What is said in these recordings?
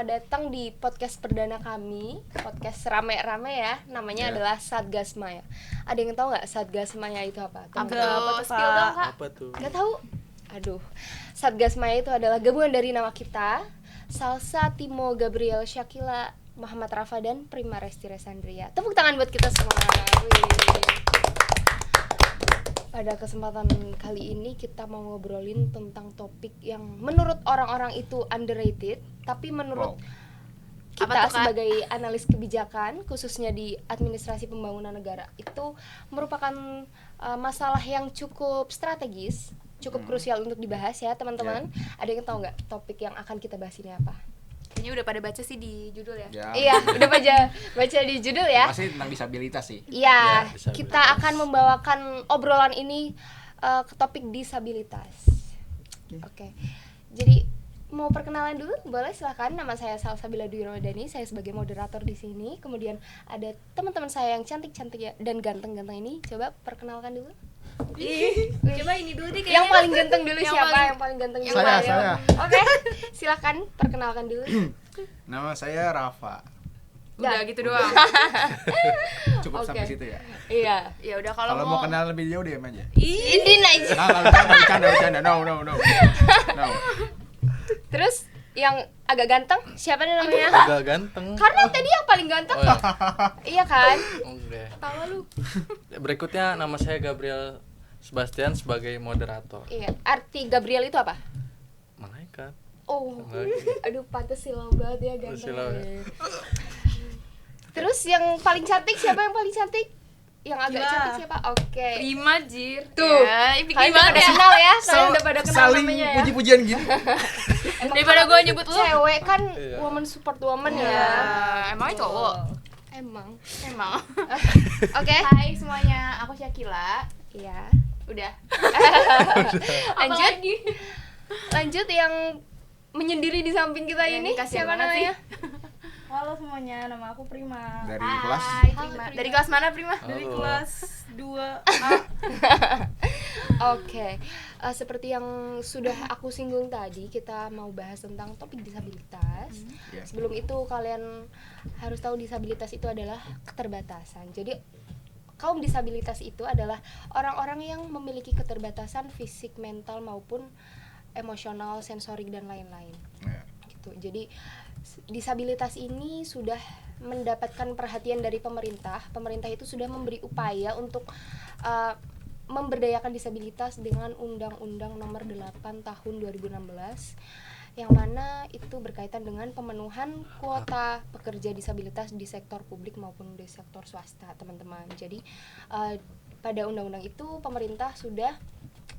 selamat datang di podcast perdana kami, podcast rame-rame ya, namanya adalah Satgas Maya. Ada yang tahu nggak Satgas Maya itu apa? Apa tuh, spill dong Kak? Apa tuh? Nggak tahu? Aduh, Satgas Maya itu adalah gabungan dari nama kita, Salsa, Timo, Gabriel, Syakila, Muhammad Rafa, dan Prima Resti Resandria. Tepuk tangan buat kita semua. Wih. Pada kesempatan kali ini kita mau ngobrolin tentang topik yang menurut orang-orang itu underrated, tapi menurut kita sebagai analis kebijakan, khususnya di administrasi pembangunan negara, itu merupakan masalah yang cukup strategis, cukup krusial untuk dibahas ya teman-teman. Ada yang tahu nggak topik yang akan kita bahas ini apa? Kayaknya udah pada baca sih di judul ya. Iya, udah baca di judul ya. Masih tentang disabilitas sih. Iya, disabilitas. kita akan membawakan obrolan ini ke topik disabilitas. Oke. Jadi mau perkenalan dulu, boleh silakan. Nama saya Salsabila Dwi Ramadhani, saya sebagai moderator di sini. Kemudian ada teman-teman saya yang cantik-cantik ya, dan ganteng-ganteng ini. Coba perkenalkan dulu. Coba ini dulu deh Yang paling ganteng dulu siapa? Yang paling ganteng dulu. Saya. Oke, silakan perkenalkan dulu. Nama saya Rafa. Udah gitu doang. Cukup sampai Oke. situ ya. Iya. Ya udah Kalau mau kenal lebih jauh DM aja. Ini aja. Bercanda. No. Terus yang agak ganteng siapa nih namanya? Agak ganteng. Karena tadi yang paling ganteng. Oh, ya. Iya kan? Udah. Tawa lu. Berikutnya nama saya Gabriel Sebastian sebagai moderator. Iya, arti Gabriel itu apa? Malaikat. Oh, aduh pantes silau banget ya ganteng. Silau ya. Terus yang paling cantik siapa yang paling cantik? Yang agak Gila. cantik siapa? Oke. Prima Jir. Tuh. Ya, ini Kalian udah gimana pada ya? kenal ya? Kalian udah pada kenal Saling namanya ya? puji-pujian gini. Daripada gue nyebut lu. Cewek kan Iya. woman support woman Ya, ya. emangnya cowok. Emang. Oke. Hai semuanya, aku Syakila. Iya. Udah. Lanjut. Lanjut yang menyendiri di samping kita Yang ini kasihan siapa banget sih. namanya? Halo semuanya, nama aku Prima. Dari kelas. Hai Halo, Prima. Prima. Dari kelas mana Prima? Dari Halo. kelas 2. Oke, seperti yang sudah aku singgung tadi, kita mau bahas tentang topik disabilitas. Iya. Sebelum itu kalian harus tahu disabilitas itu adalah keterbatasan. Jadi kaum disabilitas itu adalah orang-orang yang memiliki keterbatasan fisik, mental maupun emosional, sensorik dan lain-lain. Ya. Gitu. Jadi disabilitas ini sudah mendapatkan perhatian dari pemerintah. Pemerintah itu sudah memberi upaya untuk memberdayakan disabilitas dengan Undang-Undang Nomor 8 Tahun 2016 yang mana itu berkaitan dengan pemenuhan kuota pekerja disabilitas di sektor publik maupun di sektor swasta, teman-teman. Jadi pada undang-undang itu pemerintah sudah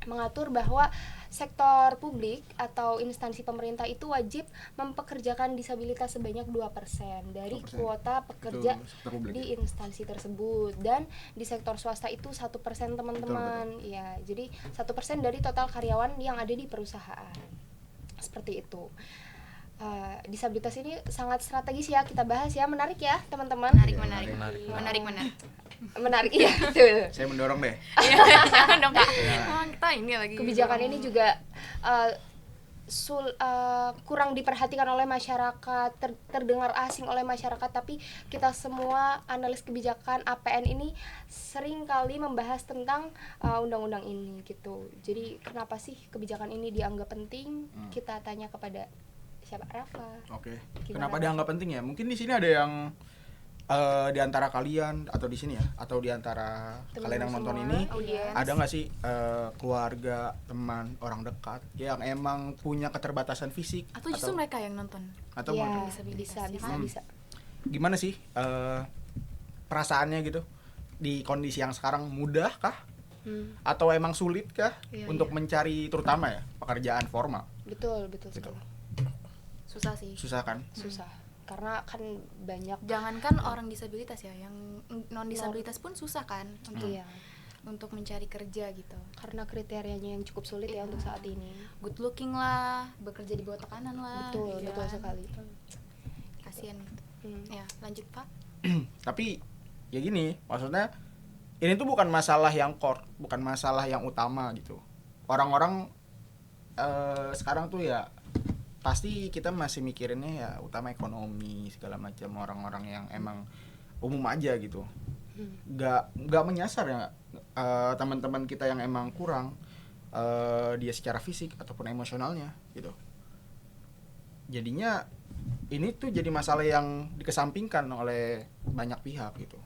mengatur bahwa sektor publik atau instansi pemerintah itu wajib mempekerjakan disabilitas sebanyak 2% dari 2%. kuota pekerja Itu sektor publik. di instansi tersebut, dan di sektor swasta itu 1% teman-teman. Ya, jadi 1% dari total karyawan yang ada di perusahaan. Seperti itu. Disabilitas ini sangat strategis ya, kita bahas ya, menarik ya teman-teman. Menarik. Menarik iya betul. Saya mendorong deh. Jangan dong Kak. Kita ini lagi. Kebijakan ini juga kurang diperhatikan oleh masyarakat, terdengar asing oleh masyarakat, tapi kita semua analis kebijakan APN ini sering kali membahas tentang undang-undang ini gitu. Jadi kenapa sih kebijakan ini dianggap penting? Kita tanya kepada siapa? Rafa. Oke. Gimana, Kenapa Rafa? dianggap penting ya? Mungkin di sini ada yang di antara kalian atau di sini ya, atau di antara Teman-teman kalian yang nonton semua, ini audiens. ada nggak sih keluarga, teman, orang dekat yang emang punya keterbatasan fisik Atau justru mereka yang nonton. atau Iya, mau- bisa. gimana sih perasaannya gitu di kondisi yang sekarang, mudah kah atau emang sulit kah Iya, untuk mencari terutama ya pekerjaan formal? Betul Gitu. sekali. Susah sih. Susah kan? Susah. Karena kan banyak Jangankan orang disabilitas ya, yang non disabilitas pun susah kan iya. untuk mencari kerja gitu. Karena kriterianya yang cukup sulit ya untuk saat ini. Good looking lah, bekerja di bawah tekanan lah. Betul, gitu betul kan. sekali. Kasian. Hmm. Ya, lanjut Pak. Tapi ya gini, maksudnya ini tuh bukan masalah yang core, bukan masalah yang utama gitu. Orang-orang sekarang tuh ya pasti kita masih mikirinnya ya utama ekonomi segala macam, orang-orang yang emang umum aja gitu. Nggak menyasar ya teman-teman kita yang emang kurang dia secara fisik ataupun emosionalnya gitu. Jadinya ini tuh jadi masalah yang dikesampingkan oleh banyak pihak gitu.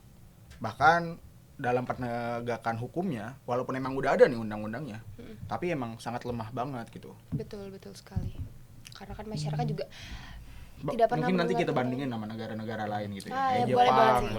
Bahkan dalam penegakan hukumnya, walaupun emang udah ada nih undang-undangnya, tapi emang sangat lemah banget gitu. Betul sekali. Karena kan masyarakat juga tidak pernah mungkin nanti kita mendengar bandingin sama negara-negara lain gitu ya. Ah, Kayak ya, boleh Jepang. banget sih.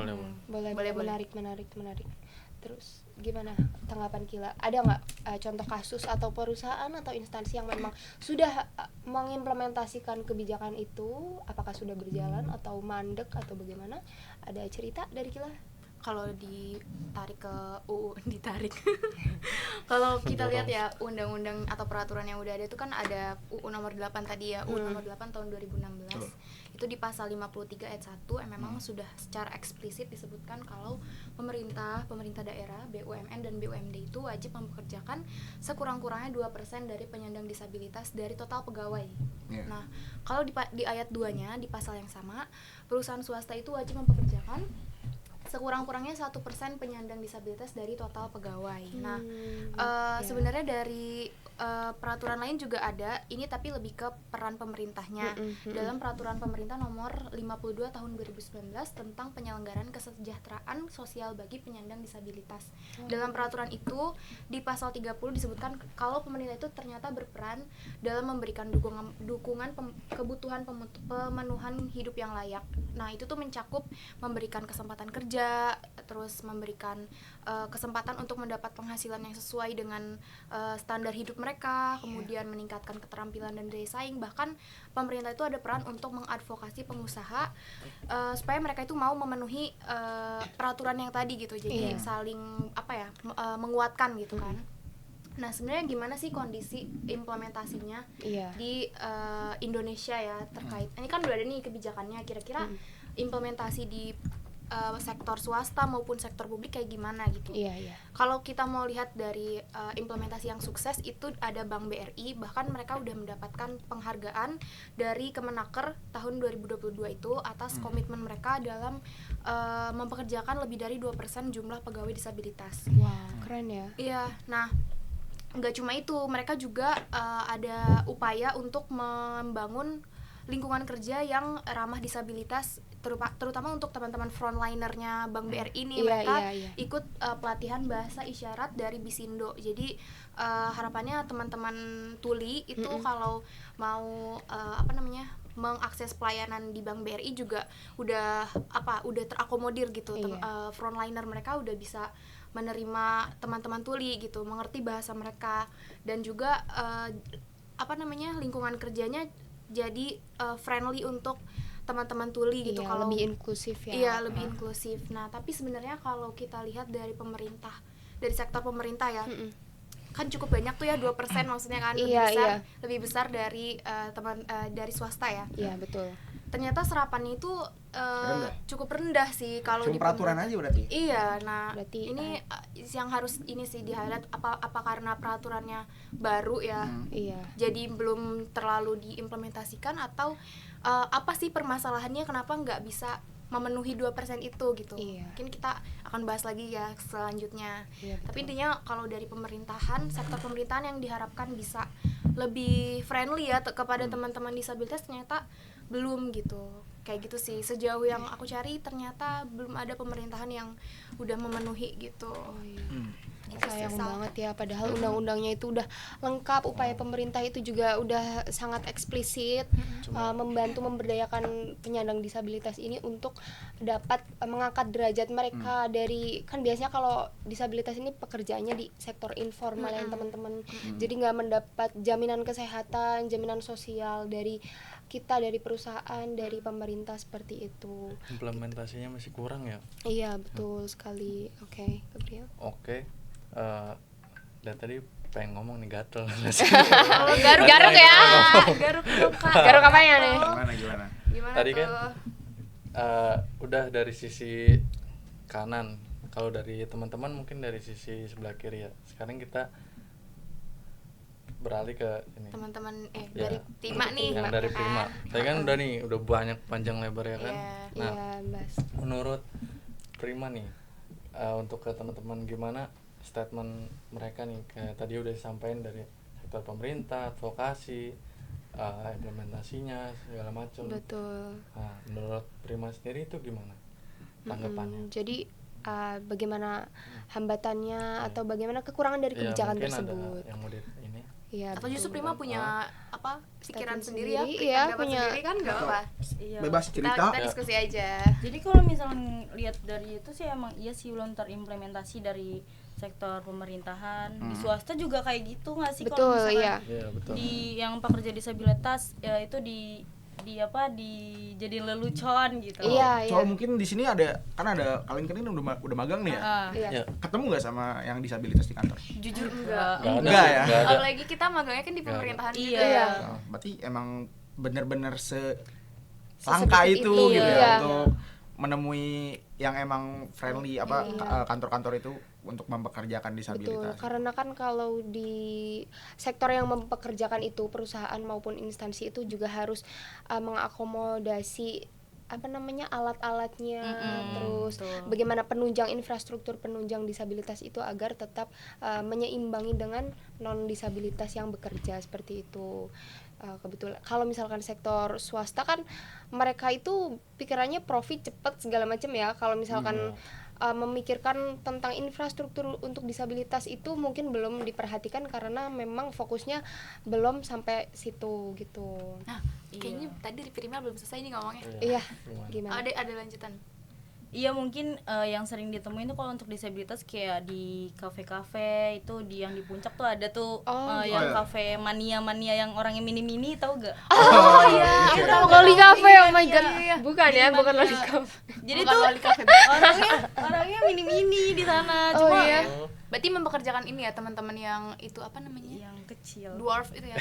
Boleh. Boleh. Menarik. Terus gimana tanggapan Kila? Ada nggak contoh kasus atau perusahaan atau instansi yang memang sudah mengimplementasikan kebijakan itu? Apakah sudah berjalan atau mandek atau bagaimana? Ada cerita dari Kila? Kalau ditarik ke UU ditarik kalau kita lihat ya undang-undang atau peraturan yang udah ada itu kan ada UU nomor 8 tadi ya, UU nomor 8 tahun 2016. Itu di pasal 53 ayat 1 memang sudah secara eksplisit disebutkan kalau pemerintah daerah, BUMN dan BUMD itu wajib mempekerjakan sekurang-kurangnya 2% dari penyandang disabilitas dari total pegawai. Nah, kalau di ayat 2-nya di pasal yang sama, perusahaan swasta itu wajib mempekerjakan sekurang-kurangnya 1% penyandang disabilitas dari total pegawai. Nah, sebenarnya dari peraturan lain juga ada ini, tapi lebih ke peran pemerintahnya. Dalam peraturan pemerintah nomor 52 tahun 2019 tentang penyelenggaraan kesejahteraan sosial bagi penyandang disabilitas. Dalam peraturan itu di pasal 30 disebutkan kalau pemerintah itu ternyata berperan dalam memberikan dukungan kebutuhan pemenuhan hidup yang layak. Nah, itu tuh mencakup memberikan kesempatan kerja, terus memberikan kesempatan untuk mendapat penghasilan yang sesuai dengan standar hidup mereka, kemudian meningkatkan keterampilan dan daya saing. Bahkan pemerintah itu ada peran untuk mengadvokasi pengusaha supaya mereka itu mau memenuhi peraturan yang tadi gitu. Jadi saling menguatkan gitu kan. Nah, sebenarnya gimana sih kondisi implementasinya di Indonesia ya terkait ini kan udah ada nih kebijakannya, kira-kira implementasi di sektor swasta maupun sektor publik kayak gimana gitu. Kalau kita mau lihat dari implementasi yang sukses itu ada Bank BRI, bahkan mereka udah mendapatkan penghargaan dari Kemenaker tahun 2022 itu atas komitmen mereka dalam mempekerjakan lebih dari 2% jumlah pegawai disabilitas. Wow, keren ya. Iya, nah nggak cuma itu, mereka juga ada upaya untuk membangun lingkungan kerja yang ramah disabilitas, terutama untuk teman-teman frontlinernya Bank BRI ini. Mereka ikut pelatihan bahasa isyarat dari Bisindo. Jadi harapannya teman-teman tuli itu kalau mau mengakses pelayanan di Bank BRI juga udah terakomodir gitu. Frontliner mereka udah bisa menerima teman-teman tuli gitu, mengerti bahasa mereka, dan juga lingkungan kerjanya jadi friendly untuk teman-teman tuli gitu. Kalau lebih inklusif ya. Iya, lebih inklusif. Nah, tapi sebenarnya kalau kita lihat dari pemerintah, dari sektor pemerintah ya, kan cukup banyak tuh ya 2% maksudnya kan, lebih besar dari dari swasta ya. Iya, betul. Ternyata serapannya itu cukup rendah sih kalau di peraturan aja berarti. Iya, nah berarti ini yang harus ini sih di-highlight apa karena peraturannya baru ya. Jadi belum terlalu diimplementasikan atau apa sih permasalahannya kenapa nggak bisa memenuhi 2% itu gitu. Mungkin kita akan bahas lagi ya selanjutnya. Tapi intinya kalau dari pemerintahan, sektor pemerintahan yang diharapkan bisa lebih friendly ya kepada teman-teman disabilitas ternyata belum gitu. Kayak gitu sih, sejauh yang aku cari ternyata belum ada pemerintahan yang udah memenuhi gitu. Sayang banget ya, padahal undang-undangnya itu udah lengkap, upaya pemerintah itu juga udah sangat eksplisit membantu memberdayakan penyandang disabilitas ini untuk dapat mengangkat derajat mereka dari, kan biasanya kalau disabilitas ini pekerjaannya di sektor informal ya teman-teman, jadi nggak mendapat jaminan kesehatan, jaminan sosial dari kita, dari perusahaan, dari pemerintah seperti itu. Implementasinya masih kurang ya. Iya, betul sekali. Oke, Gabriel. Dan tadi pengen ngomong nih gatel. Garuk ya. Garuk apa ya nih? Gimana? Tadi kan udah dari sisi kanan. Kalau dari teman-teman mungkin dari sisi sebelah kiri ya. Sekarang kita beralih ke ini. Teman-teman Ya, dari Prima nih. Yang dari kan? Prima. Tadi kan udah banyak panjang lebar ya kan. Iya. Nah, Iya, Mas. menurut Prima nih, untuk ke teman-teman gimana statement mereka nih, kayak tadi udah disampaikan dari sektor pemerintah, advokasi, implementasinya segala macam. Betul. Nah, menurut Prima sendiri itu gimana tanggapannya? Jadi bagaimana hambatannya atau bagaimana kekurangan dari Iya, kebijakan mungkin tersebut? ada yang mau ini. Iya, Atau justru betul. Prima punya pikiran Statement sendiri ya, sendiri, iya, pendapat punya. sendiri kan nggak apa. Iya. Bebas Kita, cerita. kita diskusi aja. Jadi kalau misalnya lihat dari itu sih emang iya sih belum terimplementasi dari sektor pemerintahan. Di swasta juga kayak gitu nggak sih kalau Betul, misalkan iya. Iya, betul. di yang pekerja disabilitas ya itu dijadiin lelucon gitu. Iya, iya. Soal mungkin di sini ada kalian kan udah magang nih ya. Iya. Ya, Ketemu nggak sama yang disabilitas di kantor? Jujur enggak. nggak ada Enggak sih, ya? nggak ada. Apalagi kita magangnya kan di Nggak ada. pemerintahan Iya. juga. Iya. Oh, berarti emang bener-bener langka Sesedikit itu itu, gitu iya. ya untuk menemui yang emang friendly Iya. kantor-kantor itu untuk mempekerjakan Betul, disabilitas. karena kan kalau di sektor yang mempekerjakan itu perusahaan maupun instansi itu juga harus mengakomodasi alat-alatnya, terus betul. bagaimana penunjang infrastruktur penunjang disabilitas itu agar tetap menyeimbangi dengan non disabilitas yang bekerja seperti itu. Kebetulan kalau misalkan sektor swasta kan mereka itu pikirannya profit cepat segala macam ya. Kalau misalkan memikirkan tentang infrastruktur untuk disabilitas itu mungkin belum diperhatikan karena memang fokusnya belum sampai situ gitu. Nah, kayaknya tadi di Prima belum selesai nih ngomongnya. Iya, Gimana? gimana? Ada lanjutan. Iya mungkin yang sering ditemuin tuh kalau untuk disabilitas kayak di kafe-kafe itu yang di puncak tuh ada tuh yang iya. kafe mania yang orangnya mini-mini tahu gak? Oh iya, Iya. Loli Cafe, oh my god. Iya. Bukan ya, bukan Loli Cafe. Jadi Bukan tuh Loli Cafe. orangnya mini-mini di sana Oh cuma iya. Berarti mempekerjakan ini ya teman-teman yang itu apa namanya? yang kecil. Dwarf itu ya.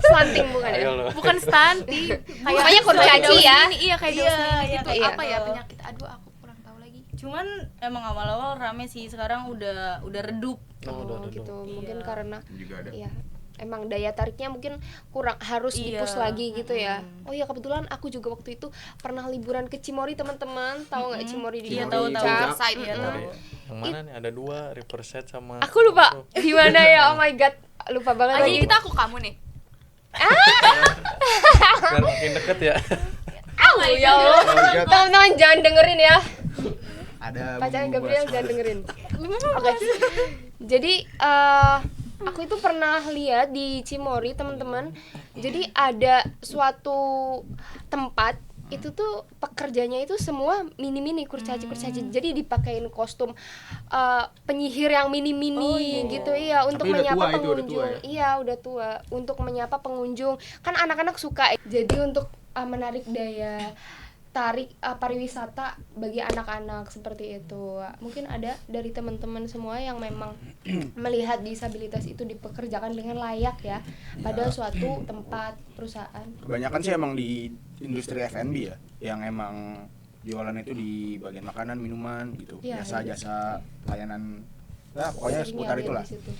Stunting bukan ya? Ayo lo. Bukan stunting. Makanya kurcaci ya. Iya kayak Iya, Dawes iya, gitu. iya. Apa ya penyakit? Aduh, aku kurang tahu lagi. Cuman emang awal-awal rame sih, sekarang udah redup. Oh, udah ada gitu. dong. Mungkin Iya. karena Juga ada. iya, emang daya tariknya mungkin kurang, harus Iya. dipus lagi gitu ya. Oh iya, kebetulan aku juga waktu itu pernah liburan ke Cimory, teman-teman. Tahu nggak Cimory di Iya, Cimory, tahu. Puncak. Side Iya, gitu. tahu. Yang mana nih? Ada 2, Riverside sama Aku lupa di mana ya. Oh my god, lupa banget Lagi lagi. kita aku kamu nih. biar makin deket ya. Ya Allah. Oh my God. Teman-teman jangan dengerin ya. Ada Pacarnya bumbu Gabriel bahas- jangan dengerin. Oke. Jadi aku itu pernah lihat di Cimory, teman-teman. Jadi ada suatu tempat itu tuh pekerjanya itu semua mini-mini kurcaci. Jadi dipakein kostum penyihir yang mini-mini gitu ya untuk Tapi udah menyapa tua itu, udah tua pengunjung. ya? Iya, udah tua. Untuk menyapa pengunjung. Kan anak-anak suka. Jadi untuk menarik daya tarik pariwisata bagi anak-anak seperti itu. Mungkin ada dari teman-teman semua yang memang melihat disabilitas itu dipekerjakan dengan layak ya pada suatu tempat perusahaan. Kebanyakan sih emang di industri F&B ya, yang emang jualan itu di bagian makanan, minuman gitu. Iya, Jasa-jasa layanan, ya pokoknya Sering seputar ya itulah. di situ.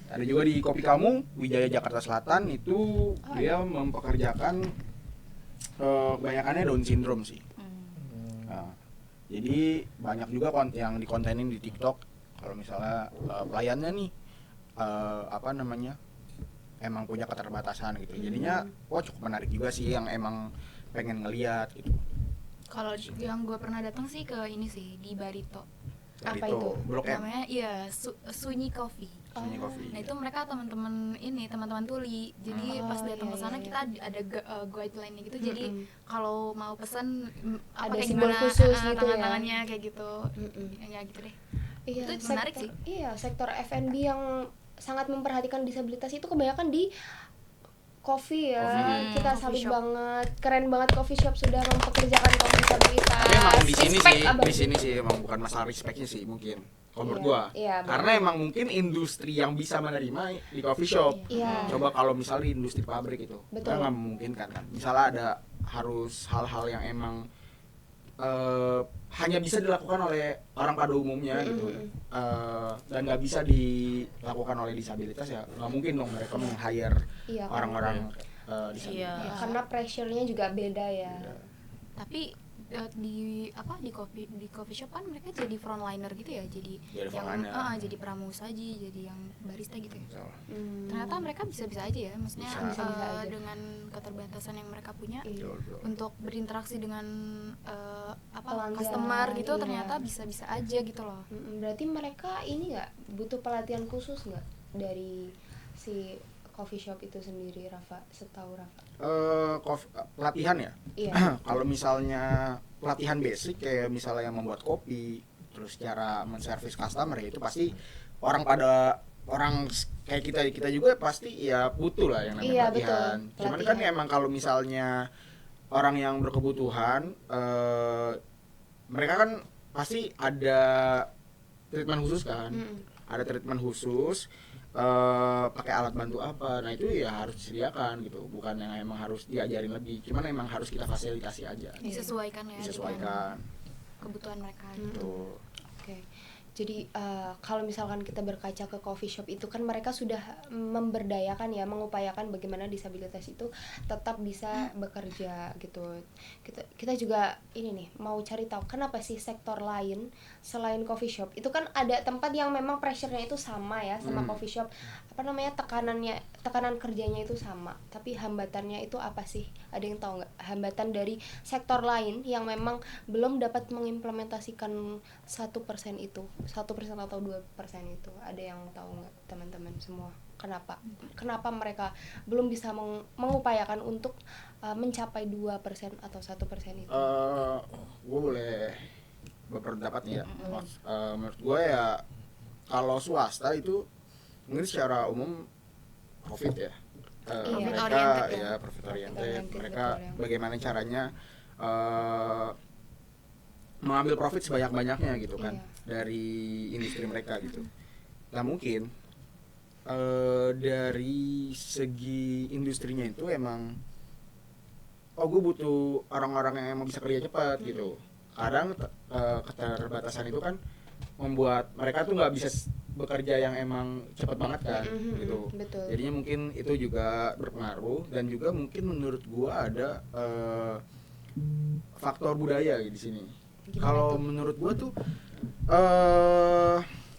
Ada juga di Kopi Kamu, Wijaya Jakarta Selatan itu dia mempekerjakan kebanyakannya Down syndrome sih. Nah, jadi banyak juga yang dikontenin di TikTok kalau misalnya pelayannya nih emang punya keterbatasan gitu. Jadinya cukup menarik juga sih yang emang pengen ngeliat gitu. Kalau yang gue pernah datang sih ke ini sih di Barito. Dari Apa itu? Blok M, Namanya iya Sunyi Coffee. Sunyi Coffee. Nah itu mereka teman-teman tuli. Jadi pas datang ke sana kita ada guideline-nya gitu. Jadi kalau mau pesan Ada kayak simbol gimana, khusus gitu ya. tangan-tangannya kayak gitu. Ya gitu deh. Iya, Itu menarik sih. Iya, sektor F&B yang sangat memperhatikan disabilitas itu kebanyakan di coffee ya. Kita Coffee salut shop. banget. Keren banget coffee shop sudah mempekerjakan kaum disabilitas. Tapi emang di sini Respect, sih, abang. di sini sih emang bukan masalah respectnya sih mungkin. Kalau menurut Iya, gua, iya, benar. karena emang mungkin industri yang bisa menerima di coffee shop. Iya. Coba kalau misalnya di industri pabrik itu, Betul. kita nggak memungkinkan kan. Misalnya ada harus hal-hal yang emang hanya bisa dilakukan oleh orang pada umumnya gitu, dan nggak bisa dilakukan oleh disabilitas ya nggak mungkin dong mereka meng-hire Iya, orang-orang disabilitas. Iya. ya, karena pressure-nya juga beda ya. Tapi di coffee shop kan mereka jadi frontliner gitu ya, jadi Jadi yang frontliner. jadi pramusaji, jadi yang barista gitu ya. So, Ternyata mereka bisa-bisa aja ya, maksudnya Bisa. Bisa-bisa aja. dengan keterbatasan yang mereka punya Iya. betul. untuk berinteraksi dengan Pelanggan, customer gitu, iya. ternyata bisa-bisa aja gitu loh. Berarti mereka ini nggak butuh pelatihan khusus nggak dari si coffee shop itu sendiri, Rafa? Setahu Rafa. Pelatihan ya. Iya. Kalau misalnya pelatihan basic kayak misalnya membuat kopi, terus cara menservis customer ya itu pasti orang kayak kita juga pasti ya butuh lah yang namanya Iya, pelatihan. betul. Cuman kan Pelatihan. emang kalau misalnya orang yang berkebutuhan, mereka kan pasti ada treatment khusus kan, ada treatment khusus. Pakai alat bantu apa, nah itu ya harus disediakan gitu, bukan yang emang harus diajarin lebih, cuman emang harus kita fasilitasi aja, Disesuaikan ya disesuaikan dengan kebutuhan mereka. gitu. Oke. Jadi kalau misalkan kita berkaca ke coffee shop itu kan mereka sudah memberdayakan ya, mengupayakan bagaimana disabilitas itu tetap bisa bekerja gitu. Kita juga ini nih mau cari tahu kenapa sih sektor lain selain coffee shop itu kan ada tempat yang memang pressure-nya itu sama ya sama coffee shop, apa namanya, tekanan kerjanya itu sama, tapi hambatannya itu apa sih? Ada yang tahu nggak hambatan dari sektor lain yang memang belum dapat mengimplementasikan 1% itu, 1% atau 2% itu? Ada yang tahu nggak teman-teman semua? Kenapa mereka belum bisa mengupayakan untuk mencapai 2% atau 1% itu? Gue boleh berpendapat nih ya. Menurut gue ya kalau swasta itu mungkin secara umum profit ya. Iya. Mereka Oriented ya. ya profit oriented. Oriented, Mereka betul ya. bagaimana caranya mengambil profit sebanyak-banyaknya gitu kan, Iya. dari industri mereka gitu. Nah mungkin dari segi industrinya itu emang gue butuh orang-orang yang emang bisa kerja cepat gitu. Kadang keterbatasan itu kan membuat mereka tuh nggak bisa bekerja yang emang cepat banget kan gitu. Betul. Jadinya mungkin itu juga berpengaruh, dan juga mungkin menurut gua ada faktor budaya di sini. Gimana Kalau tuh? menurut gua tuh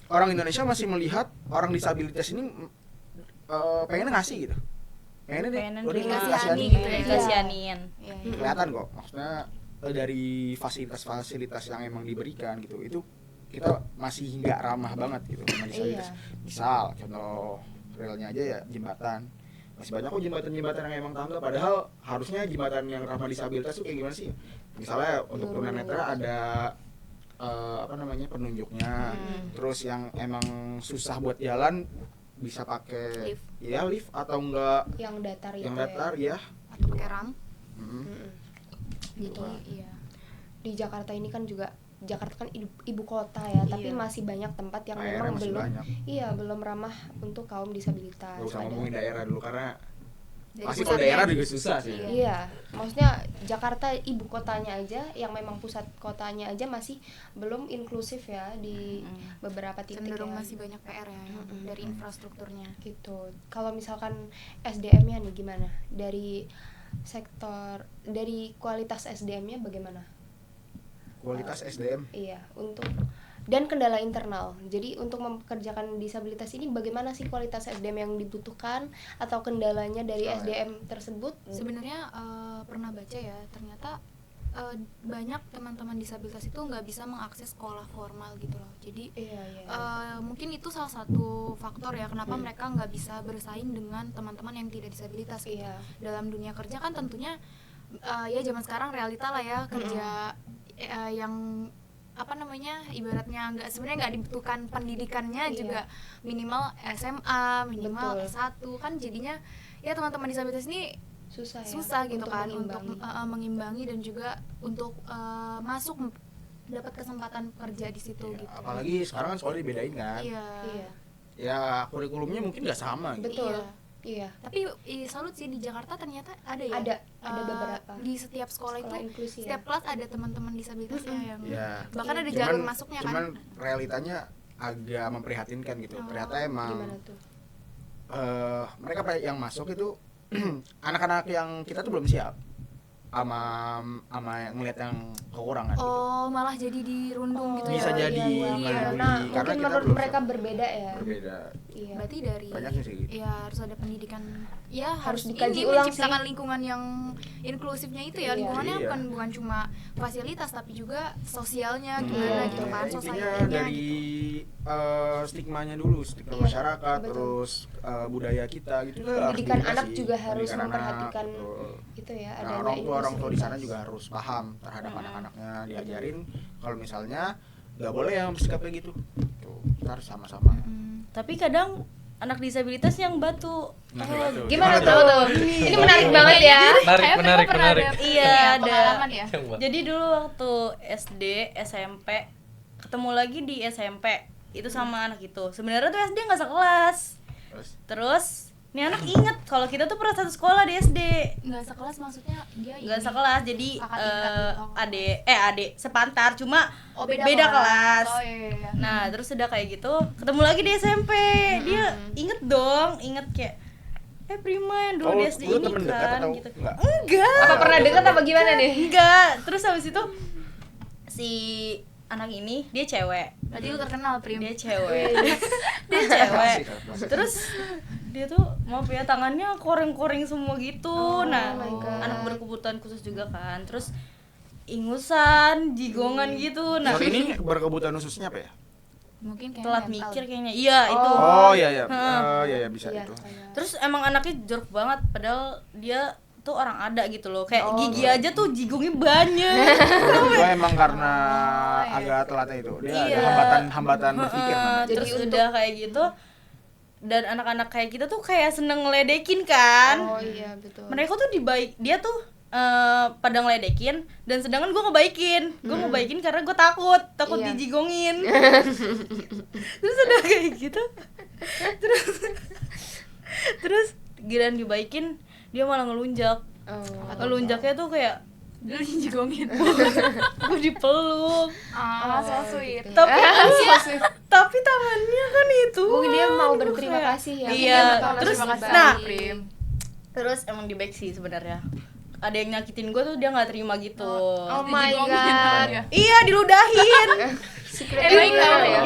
orang Indonesia masih melihat orang disabilitas ini pengen ngasih gitu. Pengen dikasihani dikasihani gitu ya. Dikasihanin. Iya, kelihatan kok, maksudnya dari fasilitas-fasilitas yang emang diberikan gitu, itu kita masih nggak ramah banget gitu sama disabilitas. Misal contoh realnya aja ya jembatan, masih banyak kok jembatan-jembatan yang emang tangga, padahal harusnya jembatan yang ramah disabilitas tuh kayak gimana sih? Misalnya untuk tunanetra ada penunjuknya, terus yang emang susah buat jalan bisa pakai Lift. ya lift atau enggak Yang datar itu yang datar ya. atau pakai ram gitu. iya. Di Jakarta ini kan juga, Jakarta kan ibu kota ya, tapi Iya. masih banyak tempat yang PR-nya memang masih belum banyak. belum ramah untuk kaum disabilitas. Gak usah Ada- ngomongin daerah dulu karena Dari pasti kalau pusatnya. daerah juga susah sih. Iya, maksudnya Jakarta ibu kotanya aja, yang memang pusat kotanya aja masih belum inklusif ya di beberapa titik Cenderung ya. masih banyak PR ya dari infrastrukturnya. Gitu. Kalau misalkan SDM-nya nih gimana? Dari kualitas SDM-nya bagaimana? Kualitas SDM Iya, dan kendala internal. Jadi untuk mempekerjakan disabilitas ini bagaimana sih kualitas SDM yang dibutuhkan atau kendalanya dari SDM tersebut? Sebenarnya pernah baca ya, ternyata banyak teman-teman disabilitas itu nggak bisa mengakses sekolah formal gitu loh. Jadi Iya. mungkin itu salah satu faktor ya kenapa mereka nggak bisa bersaing dengan teman-teman yang tidak disabilitas gitu. Iya. Dalam dunia kerja kan tentunya ya zaman sekarang realita lah ya, kerja yang ibaratnya sebenarnya nggak dibutuhkan pendidikannya Iya. juga minimal SMA, minimal Betul. S1 kan, jadinya ya teman-teman disabilitas ini susah gitu untuk kan mengimbangi. untuk mengimbangi dan juga untuk masuk dapat kesempatan kerja di situ ya, gitu. apalagi sekarang kan sekolah dibedain kan. Iya. Iya. Ya kurikulumnya mungkin nggak sama gitu. Betul. Iya. Iya. Tapi salut sih di Jakarta ternyata ada ya. Ada beberapa. Di setiap sekolah Sekolah itu, inklusi ya. setiap kelas ada teman-teman disabilitasnya yang Ya. bahkan ada Cuman- jalur masuknya kan. Cuman realitanya agak memprihatinkan gitu. Ternyata emang Gimana tuh? mereka yang masuk itu anak-anak yang kita tuh belum siap sama ngelihat yang kekurangan gitu. Oh, malah jadi dirundung gitu Bisa ya. jadi Iya, malah karena karena mungkin kita menurut belum mereka siap. berbeda ya. Berbeda. Iya. Berarti dari Banyaknya sih gitu. ya harus ada pendidikan ya harus dikaji ini ulang menciptakan lingkungan yang inklusifnya itu ya. Iya. Lingkungannya Iya. bukan cuma fasilitas tapi juga sosialnya Iya, gimana gitu kan, Intinya society-nya dari gitu. stigmanya dulu, stigma Iya, masyarakat, betul. terus budaya kita gitu tuh harus Pendidikan dibina anak sih. juga harus Pendidikan anak, memperhatikan betul. itu ya, Nah, adanya orang tua di sana inklusivitas. juga harus paham terhadap anak-anaknya, diajarin kalau misalnya nggak boleh yang bersikap kayak gitu. Tuh, kita harus sama-sama. Tapi kadang anak disabilitas yang batu. Nah, batu. Gimana tuh? Ini menarik banget ya. Menarik. Iya, ada. Pengalaman ya. Yang Mbak. Jadi dulu waktu SD, SMP ketemu lagi di SMP itu sama anak itu. Sebenarnya tuh SD nggak sekelas. Terus nih anak inget kalau kita tuh pernah satu sekolah di SD. Nggak sekelas maksudnya dia Nggak ini. sekelas, jadi Kakak tingkat gitu. adik sepantar, cuma Oh, beda kelas. Oh iya. Nah terus udah kayak gitu ketemu lagi di SMP. Dia inget kayak Prima yang dulu Oh, di SD lu ini temen dekat kan atau gitu. enggak? Enggak. Apa pernah dekat apa gimana nih? Enggak. Terus habis itu si anak ini dia cewek. Berarti lu terkenal Prim. Dia cewek. Dia cewek. Asik, asik. Terus dia tuh maaf ya tangannya koreng-koreng semua gitu. Nah, my God. anak berkebutuhan khusus juga kan. Terus ingusan, jigongan gitu. Nah, Sorry, ini berkebutuhan khususnya apa ya? Mungkin kayak telat mental. mikir kayaknya. Iya, itu. Oh iya iya. Heeh. Iya bisa Iya, itu. kayak- Terus emang anaknya jorok banget padahal dia tuh orang ada gitu loh. Kayak Oh. gigi aja tuh jigongnya banyak. Menurut gua emang karena agak telatnya itu. Dia Iya. ada hambatan berpikir. Heeh, namanya. terus Jadi udah kayak gitu dan anak-anak kayak kita tuh kayak seneng ngeledekin kan. Oh iya, betul. Mereka tuh dia tuh pada ngeledekin dan sedangkan gue ngebaikin. Gue ngebaikin karena gue takut Iya. dijigongin. Terus udah kayak gitu. Terus giliran dibaikin dia malah ngelunjak. Oh. Ngelunjaknya tuh kayak Dulu dijigongin. gue dipeluk. So sweet. gitu. Tapi tangannya kan itu. Mungkin dia mau Gitu berterima kayak- kasih ya. Iya, terus terima kasih nah, Prim. terus emang di back sih sebenarnya. Ada yang nyakitin gue tuh dia nggak terima gitu. Oh my Dijigongin god. kan ya. Iya diludahin. Secret Baik admirer tau. ya.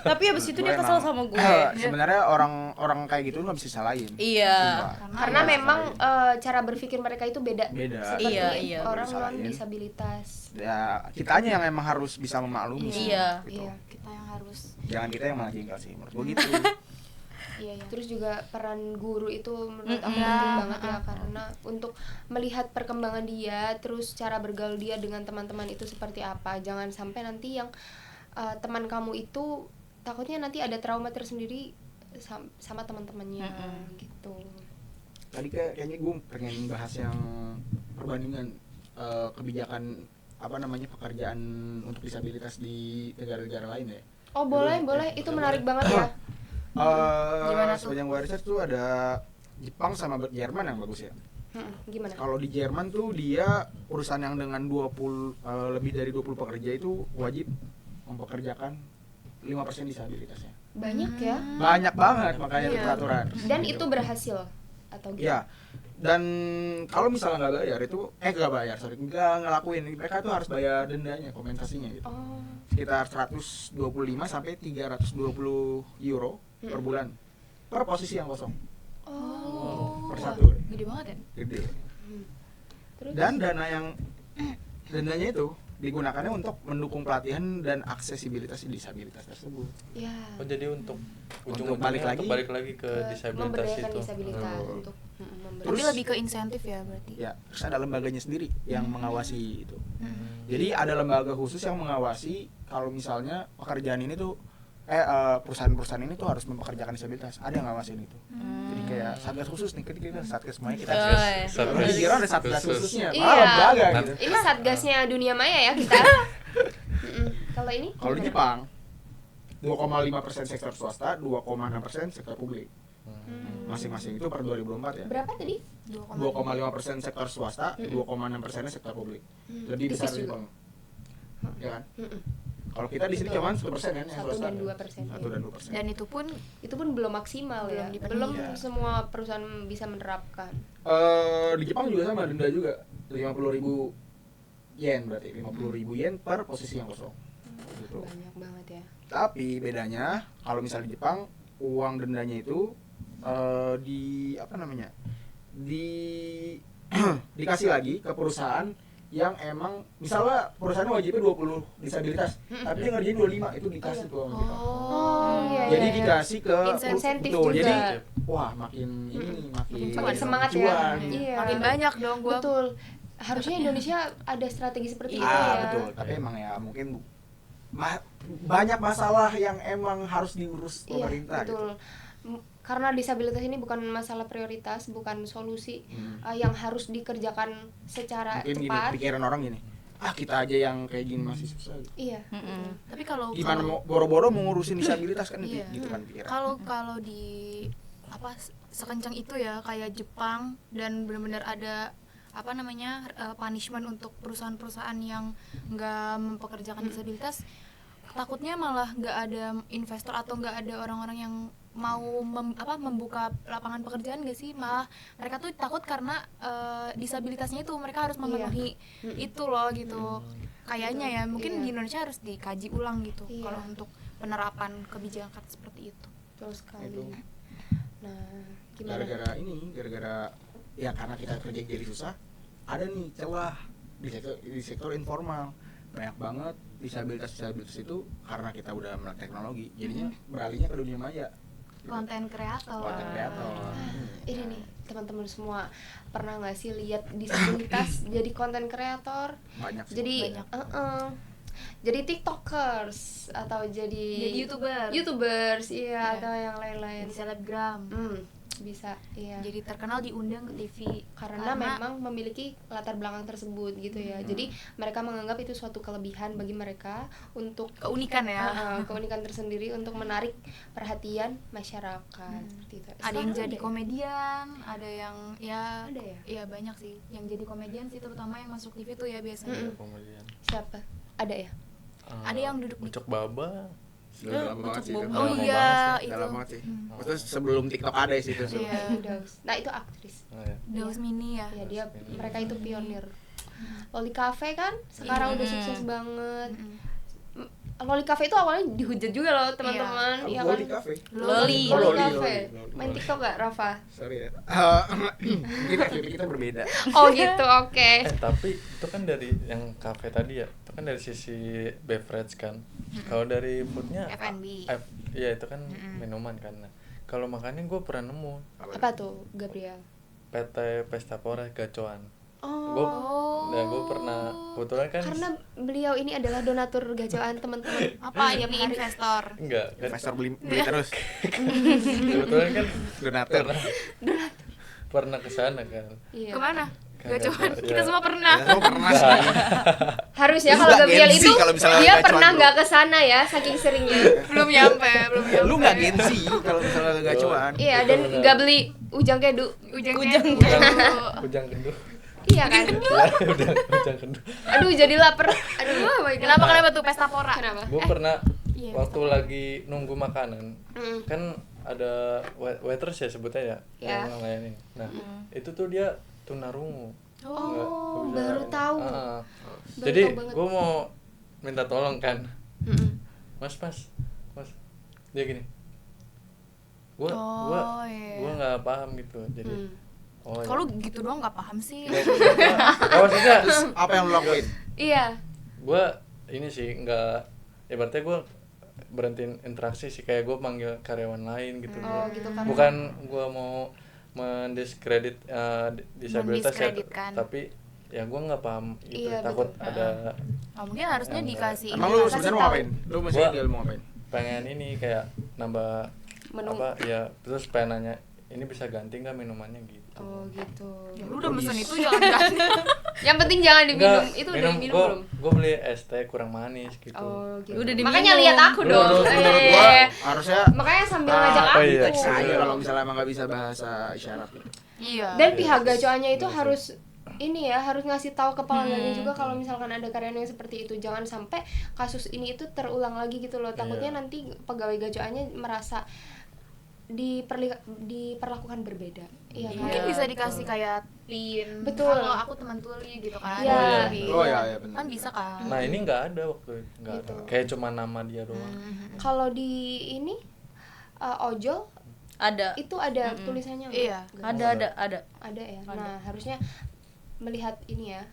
Tapi abis itu dia Gua kesel emang- sama gue. Sebenarnya orang kayak gitu nggak bisa salahin. Iya. Sumpah. Karena Nggak memang salahin. cara berpikir mereka itu beda. Beda. Seperti Iya. orang Nggak bisa non salahin. disabilitas. Ya kitanya yang emang harus bisa memaklumi sih. Iya. Gitu. Iya. Kita yang harus Jangan kita yang malah jengkel sih menurut gua gitu. iya. Terus juga peran guru itu menurut aku Mm-mm. penting Ya, banget ya, karena untuk melihat perkembangan dia, terus cara bergaul dia dengan teman-teman itu seperti apa. Jangan sampai nanti yang teman kamu itu takutnya nanti ada trauma tersendiri sama teman-temannya gitu. Tadi kayaknya gue pengen bahas yang perbandingan kebijakan apa namanya pekerjaan untuk disabilitas di negara-negara lain ya. Oh boleh, boleh, itu menarik banget ya. Gimana tuh? Sepanjang gue riset tuh ada Jepang sama Jerman yang bagus ya. Gimana? Kalau di Jerman tuh dia urusan yang dengan 20 lebih dari 20 pekerja itu wajib mempekerjakan 5% disabilitasnya. Banyak ya. Banyak banget makanya itu Iya. peraturan. Dan itu berhasil atau Iya. Dan kalau misalnya nggak bayar itu nggak ngelakuin, mereka tuh harus bayar dendanya, kompensasinya gitu. Oh. Sekitar 125 sampai 320 euro per bulan per posisi yang kosong. Oh. Per satu. Gede banget ya. Gede. Terus Dan dananya itu digunakannya untuk mendukung pelatihan dan aksesibilitas disabilitas tersebut. ya Oh jadi untuk Untuk ujung-ujungnya balik lagi balik lagi ke disabilitas memberdayakan itu. disabilitas Oh. untuk memberi. Tapi lebih ke insentif ya berarti. Ya, terus ada lembaganya sendiri yang mengawasi itu. Jadi ada lembaga khusus yang mengawasi kalau misalnya pekerjaan ini tuh perusahaan-perusahaan ini tuh harus mempekerjakan disabilitas. Ada yang ngawasin itu. Jadi kayak satgas khusus nih, kita satgas semuanya kita. Oh, iya. Kalau di Jiro ada satgas khususnya, Iya. malah lembaga gitu. Ini satgasnya dunia maya ya kita. Kalau ini Kalau di Jepang 2,5% sektor swasta, 2,6% sektor publik. masing-masing itu per 2004 ya. Berapa tadi? 2,5% sektor swasta, 2,6% sektor publik. Lebih besar Tipis di Jepang. Ya kan? Kalau kita di sini cuma 1% kan yang 1 swasta. dan 2%. 1 dan 2%. Dan itu pun belum maksimal Belum ya. dipenuhi. Belum Iya. semua perusahaan bisa menerapkan. Di Jepang juga sama, denda juga 50.000 yen, berarti 50.000 yen per posisi yang kosong. Gitu. Banyak banget ya. Tapi bedanya kalau misalnya di Jepang uang dendanya itu di apa namanya? Dikasih lagi ke perusahaan yang emang misalnya perusahaan wajibnya 20 disabilitas, tapi dia ngerjain 25, itu dikasih tuh sama Jepang. Oh, iya. Jadi iya. dikasih ke Insentif betul. juga. Jadi wah makin ini nih, Makin semangat ya. cuan. Iya. makin banyak dong gua. Betul. Harusnya Indonesia ada strategi seperti itu Ah, ya. betul. Tapi emang ya mungkin banyak masalah yang emang harus diurus Iya, pemerintah gitu. betul. Karena disabilitas ini bukan masalah prioritas, bukan solusi Hmm. yang harus dikerjakan secara Mungkin gini, cepat. pikiran orang gini, kita aja yang kayak gini masih susah. Iya. Tapi kalau Gimana mau boro-boro mau ngurusin disabilitas kan Iya. gitu kan pikiran. kalau di apa sekencang itu ya kayak Jepang dan benar-benar ada apa namanya punishment untuk perusahaan-perusahaan yang nggak mempekerjakan disabilitas, takutnya malah nggak ada investor atau nggak ada orang-orang yang mau membuka lapangan pekerjaan gak sih, malah mereka tuh takut karena disabilitasnya itu mereka harus memenuhi itu loh gitu. Kayaknya ya mungkin di Indonesia harus dikaji ulang gitu kalau untuk penerapan kebijakan seperti itu. Betul sekali. Itu. Nah, gimana? Gara-gara ya karena kita kerja jadi susah, ada nih celah di sektor informal. Banyak banget disabilitas itu karena kita udah melek teknologi, jadinya beralihnya ke dunia maya. Konten kreator. Konten kreator. Ini nih teman-teman semua, pernah nggak sih lihat disabilitas jadi konten kreator? Banyak sih. Jadi Banyak. jadi tiktokers atau jadi youtubers iya, Iya. atau yang lain-lain. Jadi selebgram. Bisa iya. Jadi terkenal diundang ke TV karena memang memiliki latar belakang tersebut gitu ya. Jadi mereka menganggap itu suatu kelebihan bagi mereka untuk keunikan ya. keunikan tersendiri untuk menarik perhatian masyarakat. Seperti itu. Ada yang Sekarang jadi ya? komedian, ada yang ya Ada ya? Iya banyak sih yang jadi komedian sih, terutama yang masuk TV tuh ya biasanya. Komedian. Siapa? Ada ya? Ada yang duduk di Ucok Baba. Udah lama banget sih itu. Oh Udah lama iya, banget sih. itu. Udah lama banget sih. Maksudnya sebelum TikTok ada sih itu. Iya. Daus. Nah, itu aktris. Oh, ya. Daus Mini ya. Ya dia mereka itu pionir. Loli Cafe kan sekarang udah sukses banget. Loli Cafe itu awalnya dihujat juga loh teman-teman, ya kan? Loli Cafe. Loli. Oh, Loli Loli, Cafe. Loli. Main TikTok gak, Rafa? Sorry ya. Mungkin FYP kita berbeda. Oh gitu, oke. Tapi itu kan dari yang kafe tadi ya, itu kan dari sisi beverage kan. Kalau dari foodnya F&B. Iya itu kan minuman kan. Nah, kalau makannya gue pernah nemu Apa tuh, Gabriel? PT Pesta Pora gacoan. Oh. Gue pernah kebetulan kan Karena beliau ini adalah donatur gacoan teman-teman. Apa ya investor? enggak kan Investor beli terus. kebetulan kan Donatur. pernah ke sana kan. Iya. Kemana? Kan Gacoan. gacoan, Kita iya. semua pernah. Ya, pernah sih. Harusnya Lu kalau nggak Gabriel gengsi itu kalau misalnya dia gacoan, pernah bro. nggak ke sana ya, saking seringnya. belum nyampe. Lu nggak gengsi kalau misalnya gacuan. Iya, dan nggak beli ujang kedu. Ujang. Ujang kenduk. Iya kan? Ya, ujang kenduk. Aduh, jadi lapar. Aduh, oh my God. Kenapa tuh Pesta Pora? Kenapa? Gue pernah iya, waktu lagi nunggu makanan Mm. kan ada waiters ya sebutnya ya Ya. yang ngelayanin. Nah itu tuh dia tunarungu. Oh, Nggak bisa- baru tahu. Baru Jadi tahu banget. gue mau minta tolong kan, Mm-mm. mas dia gini, gue iya. nggak paham gitu. Jadi oh ya. Kalau gitu doang nggak paham sih. Maksudnya Apa yang lu lakuin? Iya. gue ini sih nggak, ya berarti gue berhentiin interaksi sih, kayak gue panggil karyawan lain gitu. Oh, gitu kan. Bukan gue mau mendiskredit disabilitas ya, Mendiskreditkan. tapi ya gue nggak paham gitu. Iya, Takut betul. ada Oh, mungkin harusnya Yang dikasih. Emang lu Kasih sebenarnya mau tahu. ngapain? Lu masih Gua- dia mau ngapain? pengen ini kayak nambah Menu. apa ya, terus pengen nanya ini bisa ganti nggak minumannya gitu. Oh, gitu. Ya, lu udah pesen itu jangan ganti. Yang penting jangan diminum. Enggak, Itu udah diminum belum? gue beli es teh kurang manis gitu. Oh, gitu. Udah diminum. Makanya lihat aku dong. Menurut gua Eh. harusnya Makanya sambil ngajak Oh iya. Teks aja kalau misalnya emang nggak bisa bahasa isyarat gitu. Iya. Dan pihak gacoannya itu harus ini ya, harus ngasih tahu ke pelanggannya juga kalau misalkan ada karyawan yang seperti itu. Jangan sampai kasus ini itu terulang lagi gitu loh. Takutnya Iya. nanti pegawai gacoannya merasa diperlakukan berbeda. Iya kan? Mungkin bisa dikasih kayak pin. Betul. Kalau aku teman tuli gitu kan. Iya. Oh iya benar. Kan bisa kan. Nah ini nggak ada waktu itu, nggak Gitu. ada. Kayak cuma nama dia doang. Kalau di ini ojol Ada. itu ada tulisannya nggak? Iya. Nggak? Ada. Ya. Nah, harusnya melihat ini ya.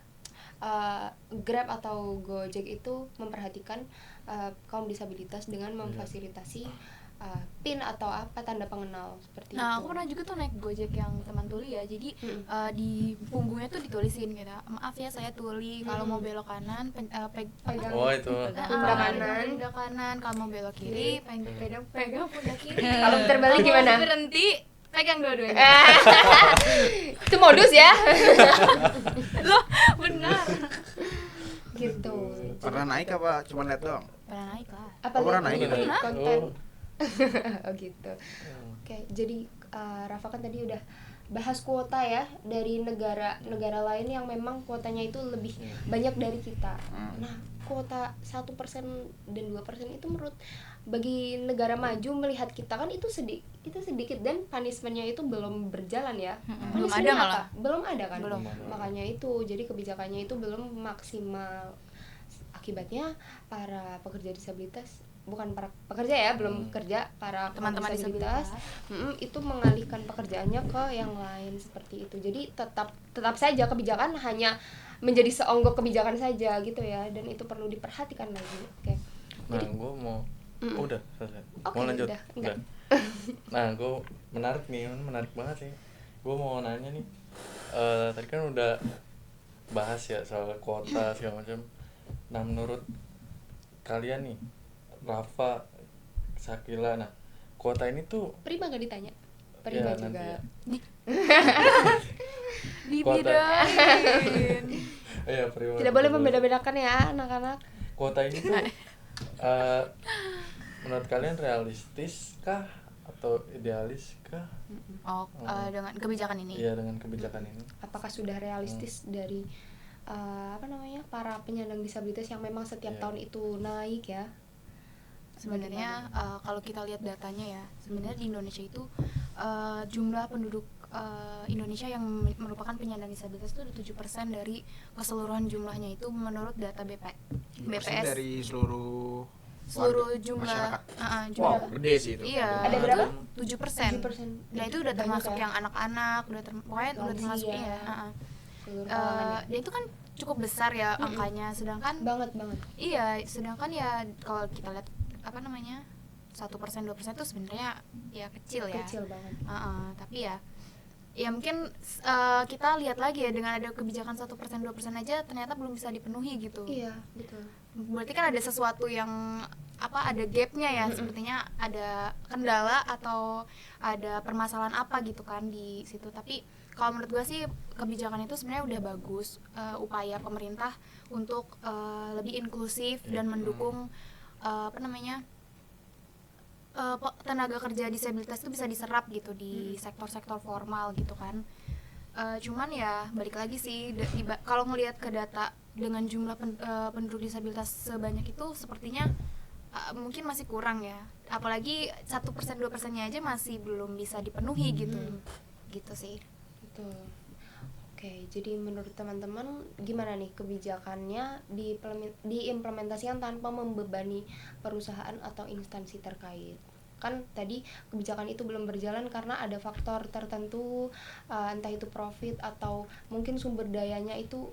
Grab atau Gojek itu memperhatikan kaum disabilitas dengan memfasilitasi PIN atau apa tanda pengenal seperti itu. Nah, aku pernah juga tuh naik Gojek yang teman tuli ya. Jadi di punggungnya tuh ditulisin gitu. Maaf ya saya tuli, kalau mau belok kanan Pegang Oh itu. pundak kanan. pundak kanan, kalau mau belok kiri pegang pundak kiri. Kalau terbalik Kalau gimana? Berhenti, pegang dua-duanya. Itu modus ya. Loh, benar. Gitu. Pernah naik apa cuma lihat doang? Pernah naik lah. Apa Oh, pernah lihat naik di gitu? konten? Oh. Oh gitu. Oke, jadi Rafa kan tadi udah bahas kuota ya dari negara lain yang memang kuotanya itu lebih banyak dari kita. Nah, kuota 1% dan 2% itu menurut bagi negara maju melihat kita kan itu sedikit dan punishment-nya itu belum berjalan ya. Belum Punishment-nya ada malah. apa? Belum ada kan? Belum. Makanya itu jadi kebijakannya itu belum maksimal. Akibatnya para pekerja disabilitas, bukan para pekerja ya, belum kerja, para Teman-teman disabilitas. itu mengalihkan pekerjaannya ke yang lain seperti itu. Jadi tetap saja kebijakan hanya menjadi seonggok kebijakan saja gitu ya, dan itu perlu diperhatikan lagi. Oke. Nah gue mau. Oh, udah selesai. Oke, Mau lanjut? udah. Enggak. Nah gue menarik banget sih. Gue mau nanya nih. Tadi kan udah bahas ya soal kuota segala macam. Nah menurut kalian nih, Rafa, Sakila, nah kuota ini tuh Prima nggak ditanya? ya, Prima nanti juga. ya. Dibedain. Iya, Prima. Tidak boleh membeda-bedakan ya anak-anak. Kuota ini tuh menurut kalian realistis kah atau idealis kah? Oh, dengan kebijakan ini. Iya dengan kebijakan ini. Apakah sudah realistis dari para penyandang disabilitas yang memang setiap Iya. tahun itu naik ya? Sebenarnya kalau kita lihat datanya ya, sebenarnya di Indonesia itu jumlah penduduk Indonesia yang merupakan penyandang disabilitas itu 7% dari keseluruhan jumlahnya itu menurut data BPS. Dari seluruh Jumlah masyarakat. jumlah. Wow, gede sih itu. Iya. Ada berapa? 7%. 7%. Nah, itu udah termasuk Banyak ya? yang anak-anak, pokoknya udah termasuk Lansia. ya. Seluruh kalangan ya? Dan itu kan cukup besar ya angkanya, sedangkan banget. iya, sedangkan ya kalau kita lihat 1%, 2% itu sebenarnya ya kecil ya. Kecil banget. Tapi ya mungkin kita lihat lagi ya, dengan ada kebijakan 1%, 2% aja ternyata belum bisa dipenuhi gitu. Iya, betul. Berarti kan ada sesuatu yang ada gapnya ya, sepertinya ada kendala atau ada permasalahan apa gitu kan di situ. Tapi kalau menurut gue sih kebijakan itu sebenarnya udah bagus, upaya pemerintah untuk lebih inklusif dan mendukung tenaga kerja disabilitas itu bisa diserap gitu di sektor-sektor formal gitu kan. Cuman ya balik lagi sih, kalau ngelihat ke data dengan jumlah penduduk disabilitas sebanyak itu sepertinya mungkin masih kurang ya, apalagi 1%, 2%-nya aja masih belum bisa dipenuhi gitu sih. Betul. Oke, jadi menurut teman-teman gimana nih kebijakannya diimplementasikan tanpa membebani perusahaan atau instansi terkait? Kan tadi kebijakan itu belum berjalan karena ada faktor tertentu, entah itu profit atau mungkin sumber dayanya itu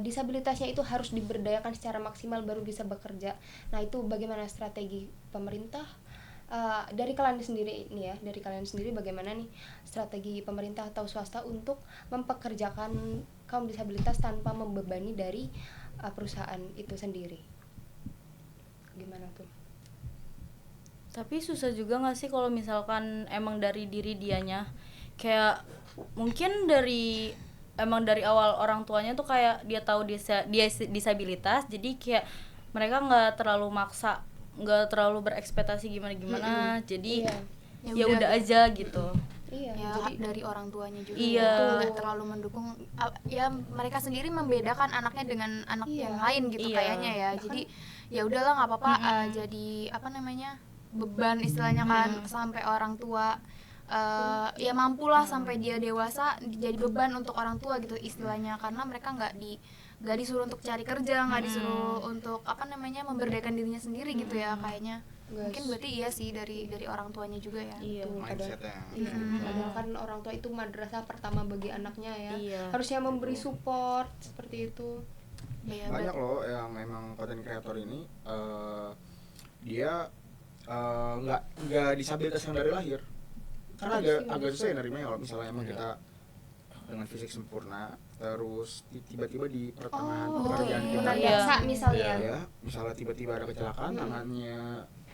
disabilitasnya itu harus diberdayakan secara maksimal baru bisa bekerja. Nah, itu bagaimana strategi pemerintah? Dari kalian sendiri bagaimana nih strategi pemerintah atau swasta untuk mempekerjakan kaum disabilitas tanpa membebani dari perusahaan itu sendiri? Gimana tuh? Tapi susah juga nggak sih kalau misalkan emang dari diri dianya, kayak mungkin dari awal orang tuanya tuh kayak dia tahu dia disabilitas, jadi kayak mereka nggak terlalu maksa, nggak terlalu berekspektasi gimana jadi Iya. ya udah aja gitu. Iya, Ya jadi dari orang tuanya juga Iya. ya, nggak terlalu mendukung. Ya mereka sendiri membedakan anaknya dengan anak Iya. yang lain gitu Iya. kayaknya ya. Jadi ya udahlah nggak apa-apa, jadi apa namanya, beban istilahnya kan sampai orang tua ya mampulah sampai dia dewasa jadi beban untuk orang tua gitu istilahnya, karena mereka nggak disuruh untuk cari kerja, nggak disuruh untuk apa namanya memberdayakan dirinya sendiri gitu ya kayaknya. Guys. Mungkin berarti iya sih dari orang tuanya juga ya. Iya. Tuh, mindsetnya. Iya, padahal kan orang tua itu madrasah pertama bagi anaknya ya. Iya. Harusnya memberi support seperti itu. Iya, Banyak loh yang emang content creator ini dia nggak disabilitas yang dari lahir, karena agak susah ya nerimanya kalau misalnya emang kita dengan fisik sempurna terus tiba-tiba di pertengahan pekerjaan kita Tunadaksa misalnya ya misalnya tiba-tiba ada kecelakaan tangannya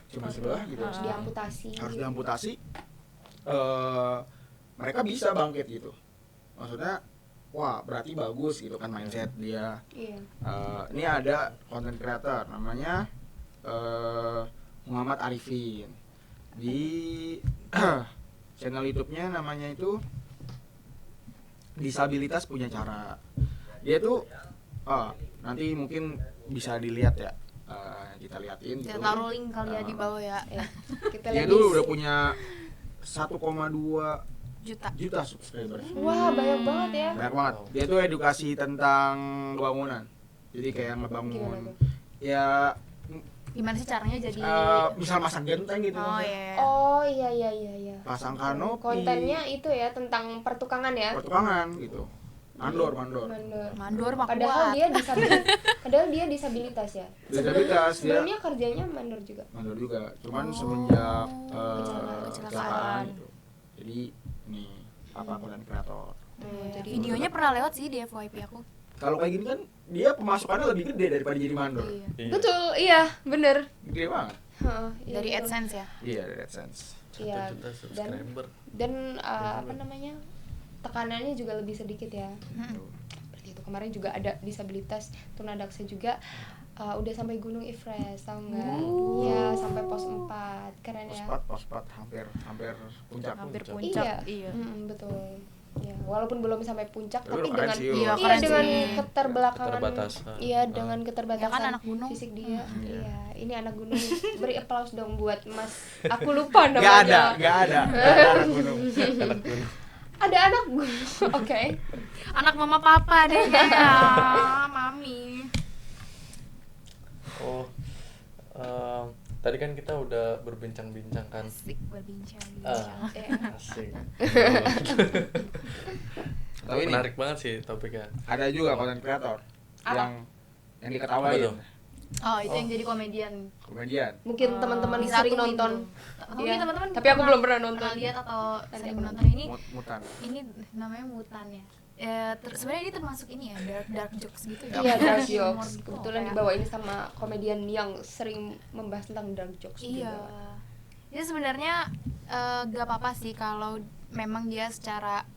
cuma sebelah gitu harus diamputasi. harus diamputasi, mereka bisa bangkit gitu, maksudnya wah berarti bagus gitu kan mindset dia. Iya. Ini ada content creator namanya Muhammad Arifin di channel YouTube-nya namanya itu Disabilitas Punya Cara. Dia tuh nanti mungkin bisa dilihat ya, kita liatin gitu. Kita taruh link kali ya di bawah ya. Ya. Kita Dia lihat tuh di- udah punya 1,2 Juta. juta subscriber. Wah, banyak banget ya. Banyak banget. Dia tuh edukasi tentang bangunan. Jadi kayak Gimana ngebangun tuh? ya Gimana sih caranya jadi misal masang genteng gitu. Oh iya. Oh, iya iya iya iya. Pasang kanopi. Kontennya itu ya tentang pertukangan ya. pertukangan gitu. Mandor. Mandor. Mandor mah Padahal kuat. dia disabilitas ya. Disabilitas dia. Sebelumnya kerjanya mandor juga. Mandor juga. Cuman semenjak kecelakaan. gitu. Jadi ini konten kreator. Jadi Videonya pernah lewat sih di FYP aku. Kalau kayak gini kan dia pemasukannya lebih gede daripada jadi mandor. Iya. Iya. betul, iya, bener. Gede banget. Heeh, iya, Dari betul. AdSense ya. Iya, dari AdSense. 1 Iya, juta subscriber. Dan apa namanya? Tekanannya juga lebih sedikit ya. Tuh. Seperti itu. Kemarin juga ada disabilitas tunadaksa juga udah sampai Gunung Everest, tau nggak? Iya, sampai pos 4. Keren ya. Pospat hampir puncak. Hampir Puncak. puncak. Iya. Iya. Betul. Ya, walaupun belum sampai puncak, Tapi tapi udah keren dengan sih, Iya, udah. keren dengan sih. keterbelakangan, Keterbatasan. iya dengan keterbatasan Ya kan anak gunung. fisik dia. Iya. Iya, ini anak gunung. Beri applause dong buat Mas. Aku lupa namanya. Gak ada anak gunung. Anak gunung. Ada anak gunung. Oke. Anak mama papa deh kayaknya. Mami. Oh, tadi kan kita udah berbincang-bincang kan. Asik berbincang. Asik. Tapi ini Menarik banget sih topiknya. ada juga konten kreator yang Apa diketawain tuh? Oh, itu yang jadi komedian. komedian. Mungkin teman-teman Disatuin sering nonton. tuh. Iya. Mungkin teman-teman Tapi aku belum pernah nonton. lihat atau Nanti sering aku menonton ini. Mutan. Ini namanya Mutan ya. Sebenarnya ini termasuk ini ya, dark jokes gitu ya. Iya, dark Humor jokes. gitu, Kebetulan kayak- dibawain sama komedian yang sering membahas tentang dark jokes Iya. juga. Jadi sebenarnya gak apa-apa sih kalau memang dia secara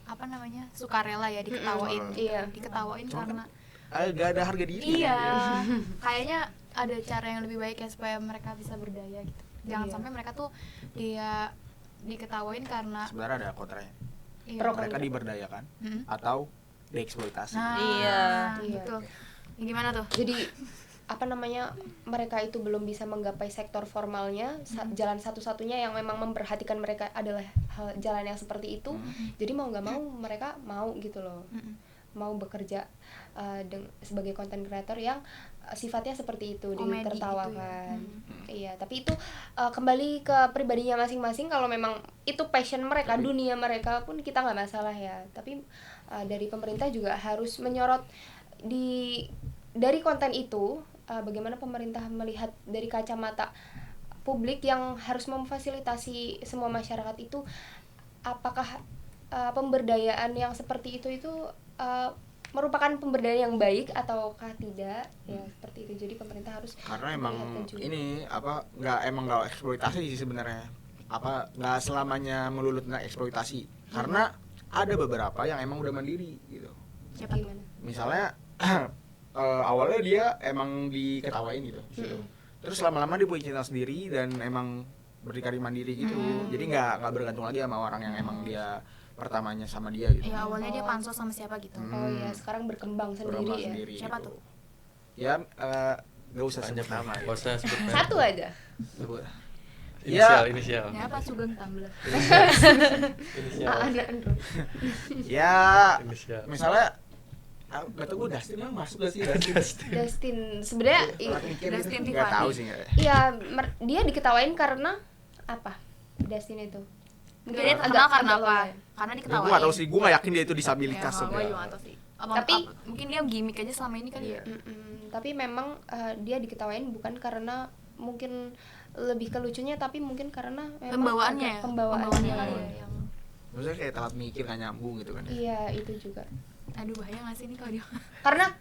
apa namanya sukarela ya diketawain. Iya. Diketawain Cuma karena Gak ada harga diri. iya. Kayaknya ada cara yang lebih baik ya supaya mereka bisa berdaya gitu. Jangan Iya. sampai mereka tuh dia diketawain karena Sebenarnya ada kontranya. iya. Pro- Mereka diberdayakan Mm-mm. atau dieksploitasi. Nah, Iya. betul. Ya, gimana tuh? Jadi apa namanya, mereka itu belum bisa menggapai sektor formalnya, jalan satu-satunya yang memang memperhatikan mereka adalah jalan yang seperti itu. Jadi mau nggak mau mereka mau gitu loh, mau bekerja sebagai content creator yang sifatnya seperti itu, Komedi ditertawakan. gitu Iya, tapi itu kembali ke pribadinya masing-masing. Kalau memang itu passion mereka, dunia mereka pun kita nggak masalah ya. Tapi dari pemerintah juga harus menyorot dari konten itu, bagaimana pemerintah melihat dari kacamata publik yang harus memfasilitasi semua masyarakat itu, apakah pemberdayaan yang seperti itu merupakan pemberdayaan yang baik ataukah tidak, ya seperti itu. Jadi pemerintah harus Karena emang melihatnya juga. ini nggak eksploitasi sih sebenarnya, nggak selamanya melulu tentang eksploitasi, karena ada beberapa yang emang udah mandiri gitu. Siapa tuh? Gimana? Misalnya awalnya dia emang diketawain gitu di situ. Terus lama-lama dia punya channel sendiri dan emang berdikari mandiri gitu. Jadi nggak bergantung lagi sama orang yang emang dia pertamanya sama dia gitu. Ya awalnya dia pansos sama siapa gitu. Oh iya, sekarang berkembang sendiri Berkembang ya. sendiri Siapa gitu. tuh? Ya nggak usah sebut nama ya. Gak usah sebut merek. Satu aja. Inisial. Ya apa Sugeng Tumblr? Inisial. Anak Android. Ya Inisial. misalnya gak tau gue Dustin emang masuk gak sih Dustin? Dustin sebenarnya Dustin Gak Tiffany. tahu sih nggak. iya dia diketawain karena apa? Dustin itu. Enggak, dia terkenal karena agak apa? lama ya. Karena Ya, diketawain. gue gak tahu sih, gue gak yakin dia itu disabilitas Ya, gue sebenarnya. juga gak tahu sih. Tapi- mungkin dia gimmick aja selama ini kali ya. Tapi memang dia diketawain bukan karena mungkin lebih ke lucunya, tapi mungkin karena memang Pembawaannya agak ya. pembawaannya kali ya yang Maksudnya kayak telat mikir gak nyambung gitu kan. Iya itu juga aduh bahaya gak sih ini kalau dia karena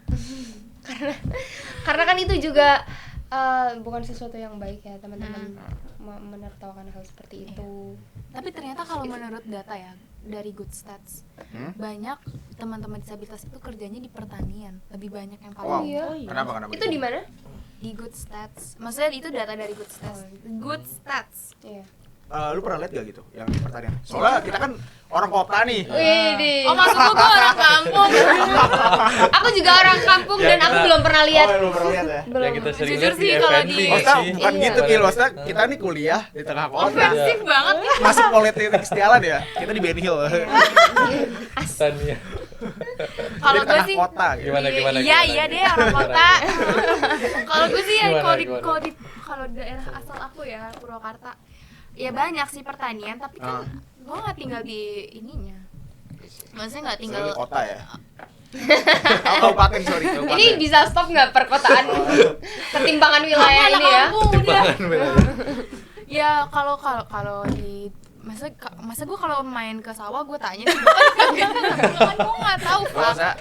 karena kan itu juga bukan sesuatu yang baik ya teman-teman menertawakan hal seperti itu. Tapi ternyata kalau menurut data ya dari Good Stats banyak teman-teman disabilitas itu kerjanya di pertanian, lebih banyak yang Wow. paling iya. Kenapa? Itu di mana? di Good Stats. Maksudnya itu data dari Good Stats. Good Stats. Iya. Lu pernah lihat gak gitu yang di pertanian? Soalnya kita kan orang kota nih. Widih. Oh maksud gua orang kampung. Aku juga orang kampung Ya, dan aku kita- belum pernah lihat. Oh, lu pernah lihat ya? Belum. Yang kita sering Jujur lihat sih di kalau FNB di- nggak Maksudnya sih? bukan Iya. gitu Kil, maksudnya kita nih kuliah di tengah kota. Ofensif banget ya. Masuk Politeknik Setialan ya? Kita di Ben Hill. Tania. Kalau Di gue tengah sih kota gitu. Gimana? Iya iya deh orang kota. Kalau gue sih ya Gimana? kalau daerah asal aku ya Purwakarta ya banyak sih pertanian tapi kan gue nggak tinggal di ininya. Maksudnya nggak tinggal Di kota ya? Kabupaten, sorry. Kabupaten. Ini bisa stop nggak perkotaan? Pertimbangan wilayah Anak ini ya. kampung udah. Timbangan wilayah. Ya kalau di masa gue kalau main ke sawah gue tanya sih kan gue nggak tahu Gua rasa Pak.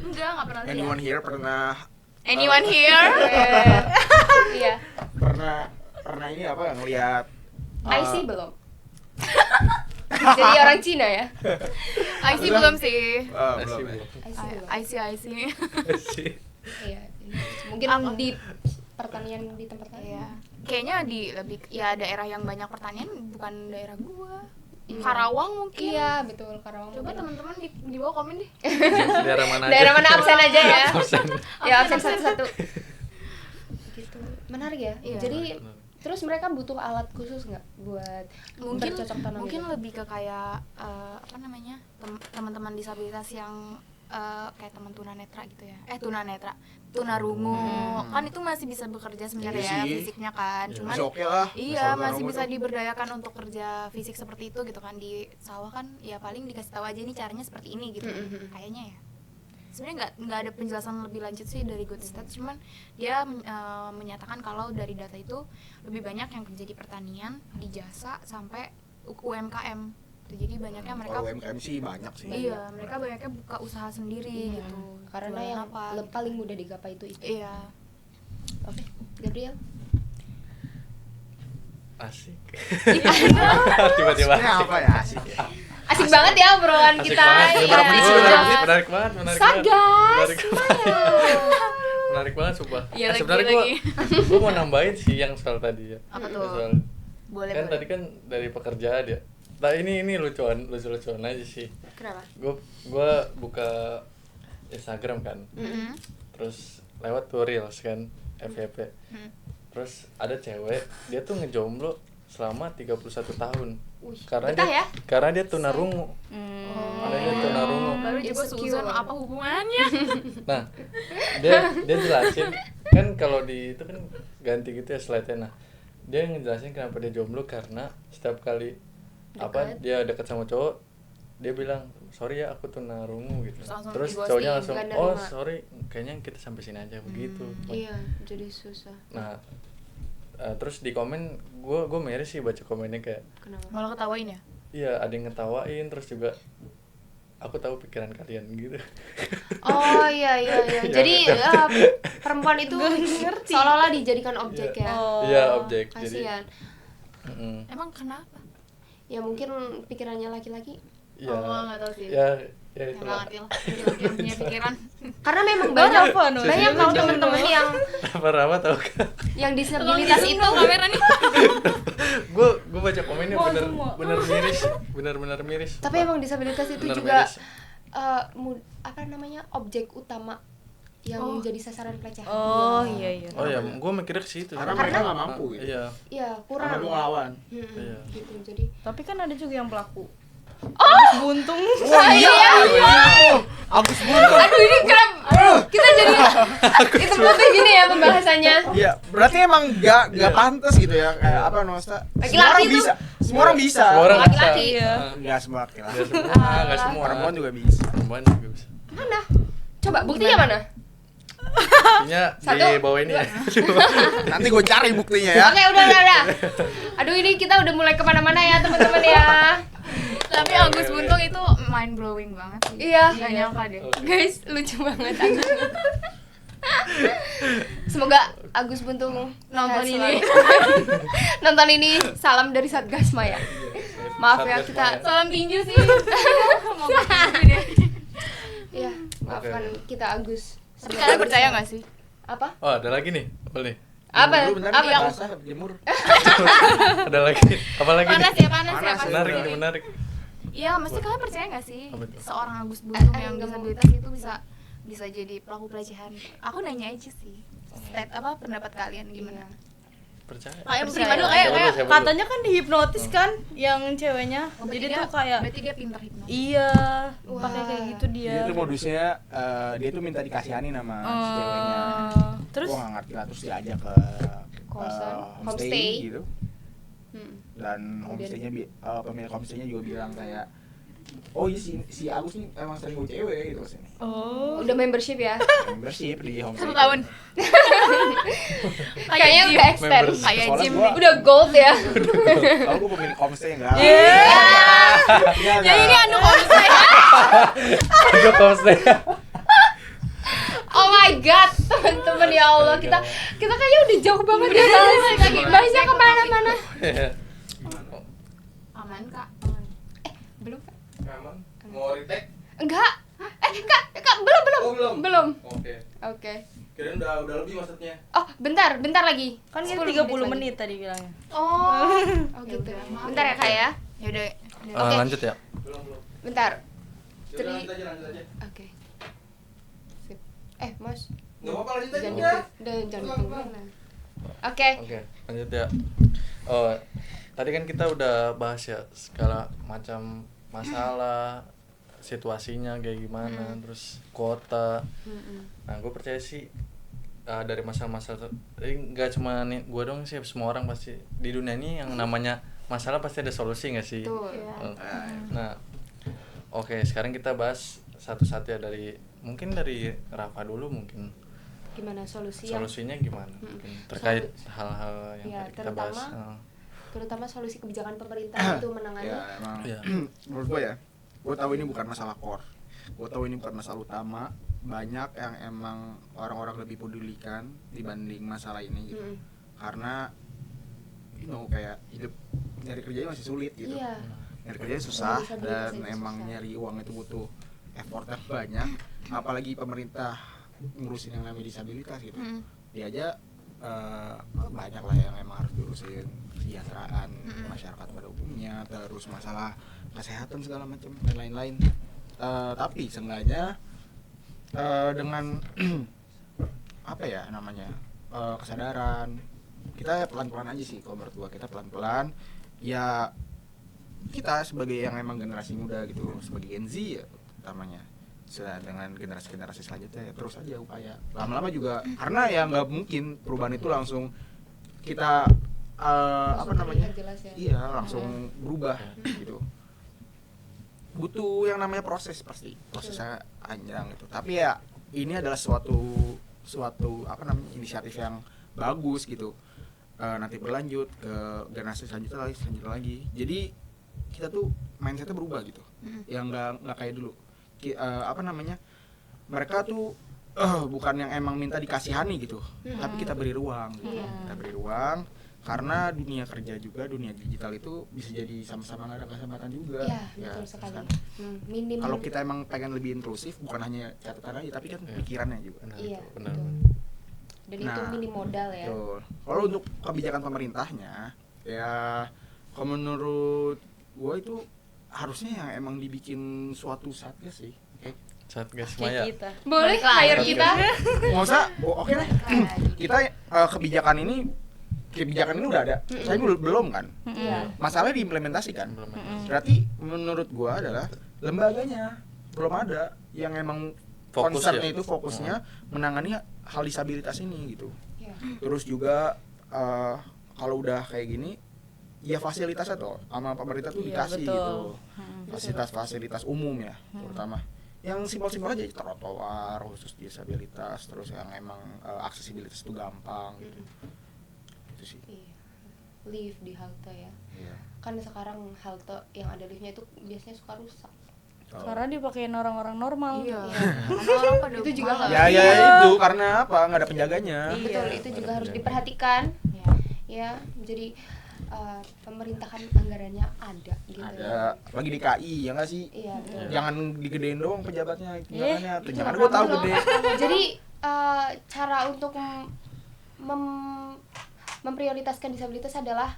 Nggak pernah anyone lihat. here pernah Anyone here? Iya. pernah ini apa ngelihat I see belum. Jadi orang Cina ya. I see belum sih. belum ya? I see belum. I see. Sih. Iya. Mungkin Aku- di pertanian di tempat lain. Iya. Kayaknya di lebih ya daerah yang banyak pertanian bukan daerah gua. Iya. Karawang mungkin. Iya, betul Karawang. Coba mungkin. teman-teman di bawah komen deh. Daerah mana aja? Daerah mana absen aja ya. Absen. Ya absen satu-satu. Gitu. Menarik ya. Iya. Jadi terus mereka butuh alat khusus nggak buat Mungkin bercocok tanam mungkin gitu? lebih ke kayak apa namanya? Teman-teman disabilitas yang kayak teman tunanetra gitu ya. Tunarungu. Kan itu masih bisa bekerja sebenarnya Iya ya sih. fisiknya kan. Iya. Cuman Masih oke lah. iya, Masalah masih rumah bisa tuh. diberdayakan untuk kerja fisik seperti itu gitu kan. Di sawah kan ya paling dikasih tahu aja nih caranya seperti ini gitu. Kayaknya ya. Sebenarnya nggak ada penjelasan lebih lanjut sih dari Good Stats, cuman dia menyatakan kalau dari data itu lebih banyak yang kerja di pertanian, di jasa sampai UMKM. Jadi banyaknya mereka Kalau UMKM sih banyak sih. iya, mereka banyaknya buka usaha sendiri gitu. Karena Jualan yang apa, gitu. paling mudah digapai itu. Iya. Oke, Gabriel. Asik. Tiba-tiba Ini apa ya asik ya? Asik banget ya obrolan Asik kita. banget. Iya. Berapa menit sih, berapa menit? Menarik banget, menarik Sagas, banget. Menarik banget sumpah. Iya, lagi, Sebenarnya gua mau nambahin sih yang soal tadi ya. Apa tuh? Soal Boleh, kan boleh. tadi kan dari pekerjaan ya. Nah ini lucuan aja sih. Kenapa? Gua buka Instagram kan. Terus lewat tuh reels kan FYP. Terus ada cewek, dia tuh ngejomblo selama 31 tahun. Wih, Karena betah dia ya? karena dia tunarungu. Karena dia tunarungu. Baru juga Insecure. Susan apa hubungannya? Nah, dia jelasin kan kalau di itu kan ganti gitu ya slide-nya. Nah, dia ngejelasin kenapa dia jomblo karena setiap kali Dekat. dia dekat sama cowok, dia bilang, "Sorry ya, aku tunarungu" gitu. Terus langsung Terus di-ghosting, cowoknya langsung, nggak "Oh, nerima." sorry, kayaknya kita sampai sini aja." Begitu. Iya, jadi susah. Nah, terus di komen gue miris sih baca komennya kayak Kenapa? Malah ketawain ya? iya ada yang ngetawain terus juga aku tahu pikiran kalian gitu. Oh iya. Jadi perempuan itu seolah-olah dijadikan objek ya. Iya objek jadi Kasihan. Emang kenapa? Ya mungkin pikirannya laki-laki. ya Oh, nggak tahu sih. ya Ya itu nggak lah. ngerti lah. Laki-laki yang punya pikiran. Karena memang banyak apa, Nur? banyak tau temen-temen yang Apa tahu kan disabilitas Tolong itu di-zoom dong kamera nih. gue baca komennya Mau bener semua. bener miris, bener-bener miris. Tapi emang disabilitas itu Bener juga miris. apa namanya, objek utama yang menjadi sasaran pelecehan. Oh iya. Oh ya, gue mikirnya ke situ. Karena mereka nggak mampu gitu. Iya. Iya, Karena kurang. mau ngelawan. Iya. Gitu. Jadi Tapi kan ada juga yang pelaku. Agus buntung. Oh iya. Agus buntung. aduh ini kenapa kita jadi itu penting gini ya pembahasannya. Iya, berarti emang gak pantas gitu ya, kayak apa Nosta? Laki-laki Semua orang tuh- bisa. Semua orang bisa. Semua orang Laki-laki. bisa. Iya. Enggak semua laki-laki. Nggak semua, nggak semua. Perempuan juga bisa. Perempuan juga bisa. Mana? Coba buktinya mana? Buktinya Satu, di bawah ini ya. Nanti gue cari buktinya ya. Oke, udah. Aduh, ini kita udah mulai kemana-mana ya teman-teman ya. Tapi Agus Buntung itu mind blowing banget sih. Iya. Gak nyangka deh. Guys, lucu banget Agus Buntung. Semoga Agus Buntung Nonton sehat ini. selalu. Nonton ini, salam dari Satgas Maya. Maaf ya Satgas kita Maya. Salam tinju sih. Semoga tinju deh. ya, maafkan kita Agus. Kalian percaya gak sih? Apa? Oh, ada lagi nih. Boleh. Apa? Dulu bentar, Apa? nih, basah, jemur. Ada lagi. Apa lagi nih? Panas ya, panas ya. Panas. panas. Menarik nih, menarik. Iya, mesti kalian percaya gak sih Apa tuh? seorang Agus Buntung yang enggak mau. disabilitas itu bisa jadi pelaku pelecehan? Aku nanya aja sih. Pendapat kalian gimana? Percaya. Kayak Percaya. pribadi Siapa dulu, siapa dulu? Katanya kan dihipnotis kan yang ceweknya. Jadi tuh kayak berarti dia pintar hipnotis. iya, Wah. pakai kayak gitu dia. Dia tuh modusnya dia tuh minta dikasihani sama si ceweknya. Terus Gua nggak ngerti lah, terus diajak ke Kosan, homestay homestay. gitu. Dan homestaynya pemilik homestaynya juga bilang kayak, oh iya si Agus nih emang sering gue cewek gitu sini. oh, Udah membership ya? Membership di homestay. 1 tahun. Kayaknya gym. udah extend. Members. Kayak Soalnya gym gua- nih. Udah gold ya. Kalau gue pemilik homestay enggak. Jadi ini anu homestay. Aduh, kosnya. Oh my god, teman-teman ya Allah, kita kayaknya udah jauh banget ya bahasnya kemana-mana. Aman Kak. Belum? Aman. Mau retake? Enggak. Kak, belum. Belum. Oke. Oke. Kirain udah lebih maksudnya. Oh, bentar lagi. kan kita 10 30 lagi. menit tadi bilangnya. Oh gitu. Ya udah, maaf. Bentar ya Kak ya. Ya udah. Oke. Lanjut ya. Bentar. Yaudah, lanjut aja. Oke. Sip. Mas. Enggak apa-apa, lanjut aja. Jangan ditungguin. Oke. Oke, lanjut ya. Oh, tadi kan kita udah bahas ya segala macam masalah, situasinya kayak gimana, terus kuota. Nah, gue percaya sih dari masalah-masalah nggak cuma nih gue dong sih, semua orang pasti di dunia ini yang namanya masalah pasti ada solusi nggak sih? Betul. Nah, oke, sekarang kita bahas satu-satu ya, mungkin dari Rafa dulu mungkin. Gimana solusi yang Solusinya gimana? Mungkin terkait hal-hal yang Ya, tadi kita bahas. terutama solusi kebijakan pemerintah itu menangani. Ya emang. Iya. Menurut gue ya, gue tahu ini bukan masalah core. Gue tahu ini bukan masalah utama. Banyak yang emang orang-orang lebih pedulikan dibanding masalah ini gitu. Karena kayak hidup nyari kerjanya masih sulit gitu. Iya. Nyari kerjanya susah Disabilitas dan itu emang susah. nyari uang itu butuh effort yang banyak. Apalagi pemerintah ngurusin yang namanya disabilitas gitu. Dia aja banyak lah yang emang harus diurusin, kesejahteraan masyarakat pada umumnya, terus masalah kesehatan segala macam dan lain-lain. Tapi seenggaknya dengan apa ya namanya kesadaran kita pelan-pelan aja sih, kalau menurut gua kita pelan-pelan ya, kita sebagai yang emang generasi muda gitu, sebagai Gen Z ya utamanya, dengan generasi selanjutnya ya terus aja upaya lama-lama juga, karena ya nggak mungkin perubahan itu langsung kita apa namanya jelas ya. iya langsung berubah gitu, butuh yang namanya proses, pasti prosesnya panjang gitu. Tapi ya ini adalah suatu apa namanya inisiatif yang bagus gitu, nanti berlanjut ke generasi selanjutnya lagi. Jadi kita tuh mindsetnya berubah gitu, yang nggak kayak dulu. Apa namanya, mereka tuh bukan yang emang minta dikasihani gitu, tapi kita beri ruang gitu. Kita beri ruang karena dunia kerja juga, dunia digital itu bisa jadi sama-sama nggak ada kesempatan juga. Iya, betul sekali. kan? Minim. Kalau kita emang pengen lebih inklusif, bukan hanya catatan aja tapi kan pikirannya juga. Iya, benar. betul. Dan itu Nah, minim modal ya. Betul. Kalau untuk kebijakan pemerintahnya, Ya kalau menurut gue itu harusnya yang emang dibikin suatu satgas sih. Satgas Kayak Maya. kita. Boleh Balik lagi. hire kita. Nggak usah, oke lah. Kita kebijakan ini udah ada, saya belum kan. Iya. Masalahnya diimplementasikan. Berarti menurut gua adalah lembaganya belum ada yang emang Fokus concernnya ya? itu fokusnya menangani hal disabilitas ini gitu. Iya. Terus juga kalau udah kayak gini, ya fasilitasnya tuh sama pemerintah tuh Iya, dikasih betul. gitu. Fasilitas umum ya, terutama yang simpel-simpel aja, trotoar khusus disabilitas, terus yang emang aksesibilitas itu gampang gitu. Itu sih. Iya. Lift di halte ya. Iya. Kan sekarang halte yang ada liftnya itu biasanya suka rusak. Karena dipakein orang-orang normal. Iya. Karena orang pada Itu juga malas. Ya itu karena apa? Nggak ada penjaganya. Iya. Betul, itu juga harus diperhatikan. Iya. Ya, jadi pemerintah kan anggarannya ada gitu. Ada lagi DKI ya nggak sih? Iya, betul. Jangan digedein doang pejabatnya, tunjangannya. Itu Tunjangan nggak gue tahu perlu. gede. Jadi cara untuk memprioritaskan disabilitas adalah